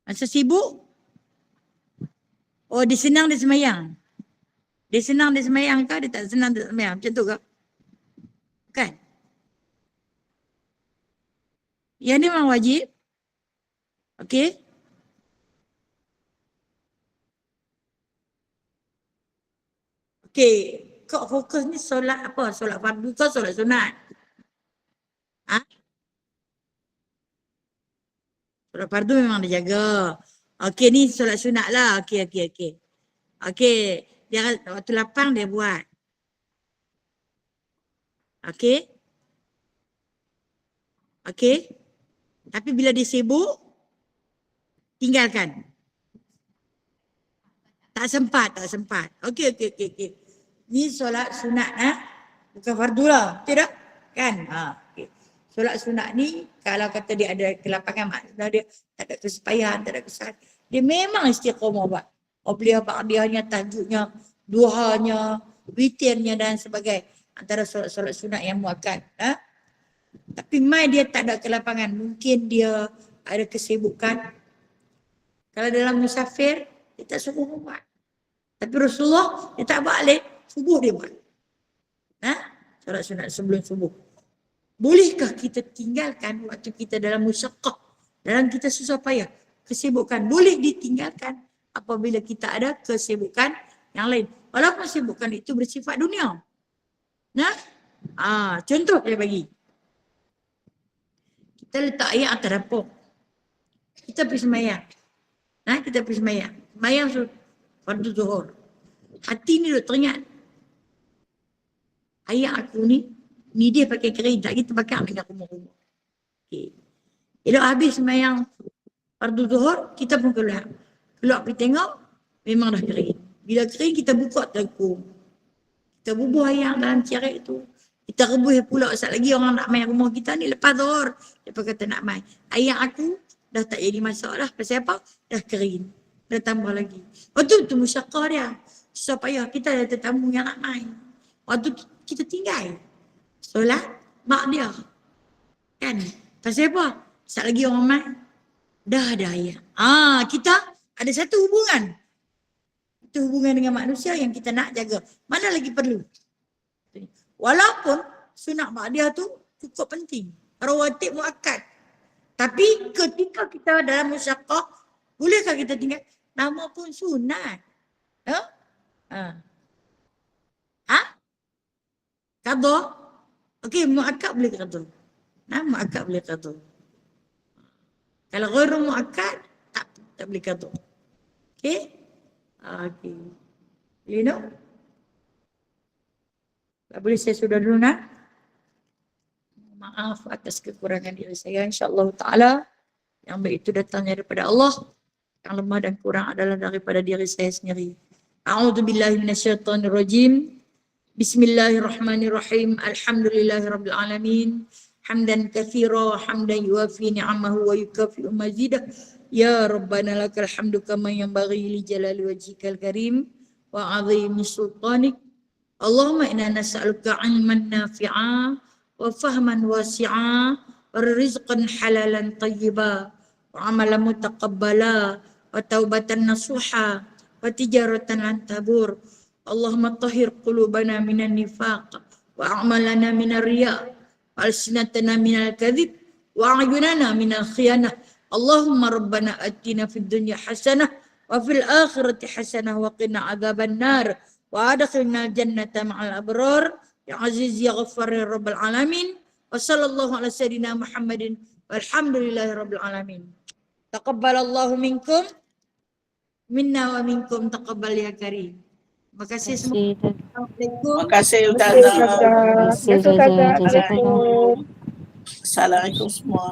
Masa sibuk? Oh, dia senang dia semayang. Dia senang dia semayang ke? Dia tak senang dia semayang? Macam tu ke? Kan? Yang ni memang wajib. Okey? Okey. Kau fokus ni solat apa? Solat fardu ke solat sunat? Solat fardu memang dia jaga. Okey, ni solat sunat lah. Okey. Okey. Dia waktu lapang dia buat. Okey. Tapi bila dia sibuk, tinggalkan. Tak sempat. Okey. Ni solat sunat bukan fardu lah. Betul tak? Kan? Okay. Solat sunat ni kalau kata dia ada kelapangan maknanya dia tak ada kesepayahan, tak ada kesalahan. Dia memang istiqamah buat. Obliyah ba'diyahnya, tahajudnya, duhanya, witirnya dan sebagainya. Antara solat sunat yang muakkad. Tapi mai dia tak ada kelapangan. Mungkin dia ada kesibukan. Kalau dalam musafir, dia tak suruh buat. Tapi Rasulullah, dia tak balik. Subuh dia buat. Solat sunat sebelum subuh. Bolehkah kita tinggalkan waktu kita dalam musyaqqah, dalam kita susah payah, kesibukan boleh ditinggalkan apabila kita ada kesibukan yang lain. Walaupun kesibukan itu bersifat dunia. Contoh saya bagi. Kita letak ayat atas dapur. Kita pergi semayang. Semayang fardu zuhur. Hati ni duk teringat. Ayat aku ni dia pakai kerin, tak kita pakai dengan rumah-rumah. Okay. Elok habis semayang fardu zuhur, kita pun keluar pergi tengok, memang dah kering. Bila kering, kita buka telekung. Kita bubuh ayam dalam cerak tu. Kita rebus pula saat lagi orang nak main rumah kita ni lepas zuhur. Lepas kata nak main. Ayam aku dah tak jadi masalah. Pasal apa? Dah kering. Dah tambah lagi. Waktu tu musyaqqah dia. Susah payah. Kita ada tetamu yang nak main. Waktu tu kita tinggal. Solat mak dia. Kan? Pasal apa? Saat lagi orang main. Dah ada ayat. Kita ada satu hubungan. Itu hubungan dengan manusia yang kita nak jaga. Mana lagi perlu? Walaupun sunat mak dia tu cukup penting. Rawatib muakkad. Tapi ketika kita dalam musyaqqah, bolehkah kita tinggal? Nama pun sunat. Qadha. Okey, muakkad boleh qadha. Muakkad boleh qadha. Kalau ghairu muakkad, tak boleh qadha. Okey? Okey. You know? Tak boleh saya sudah dulu nak. Maaf atas kekurangan diri saya. InsyaAllah ta'ala. Yang baik itu datangnya daripada Allah. Yang lemah dan kurang adalah daripada diri saya sendiri. A'udzubillahi minasyaitonirrajim. Bismillahirrahmanirrahim. Alhamdulillahirabbil alamin. Hamdan katsira, hamdan yuwafi ni'amahu wa yukafi'u mazidah. Ya Rabbana lakal hamdu kama yanbaghi li jalali wajhikal karim wa 'azimi sultanik. Allahumma inna nas'aluka 'ilman nafi'a wa fahman wasi'a wa rizqan halalan tayyiba wa 'amalan mutaqabbala wa taubatan nasuha wa tijaratan lan tabur. Allahumma tahhir qulubana minan nifaq wa a'malana minar riya wa alsinatana minal kadhib wa a'yunana minal khiyanah. Allahumma rabbana atina fid dunya hasanah wa fil akhirati hasanah wa qina adzaban nar wa adkhilna jannata ma'al abrar ya aziz ya ghaffar ya rabbal alamin. Wa sallallahu ala sayyidina Muhammadin walhamdulillahi rabbil alamin. Taqabbalallahu minkum minna wa minkum taqabbal ya karim. Terima kasih semua. Assalamualaikum. Terima kasih Ustazah. Ustazah. Terima kasih Ustazah. Assalamualaikum. Assalamualaikum semua.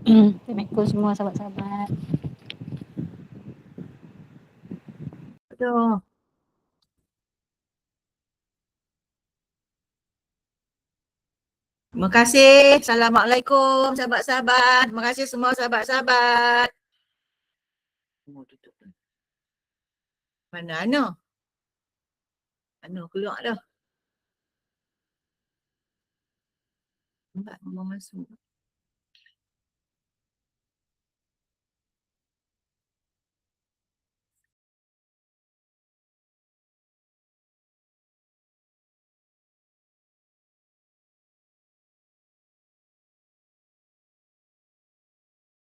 Assalamualaikum semua sahabat-sahabat. Aduh. Terima kasih. Assalamualaikum sahabat-sahabat. Terima kasih semua sahabat-sahabat. Mana Ana? Ana keluar dah. Nampak mama masuk.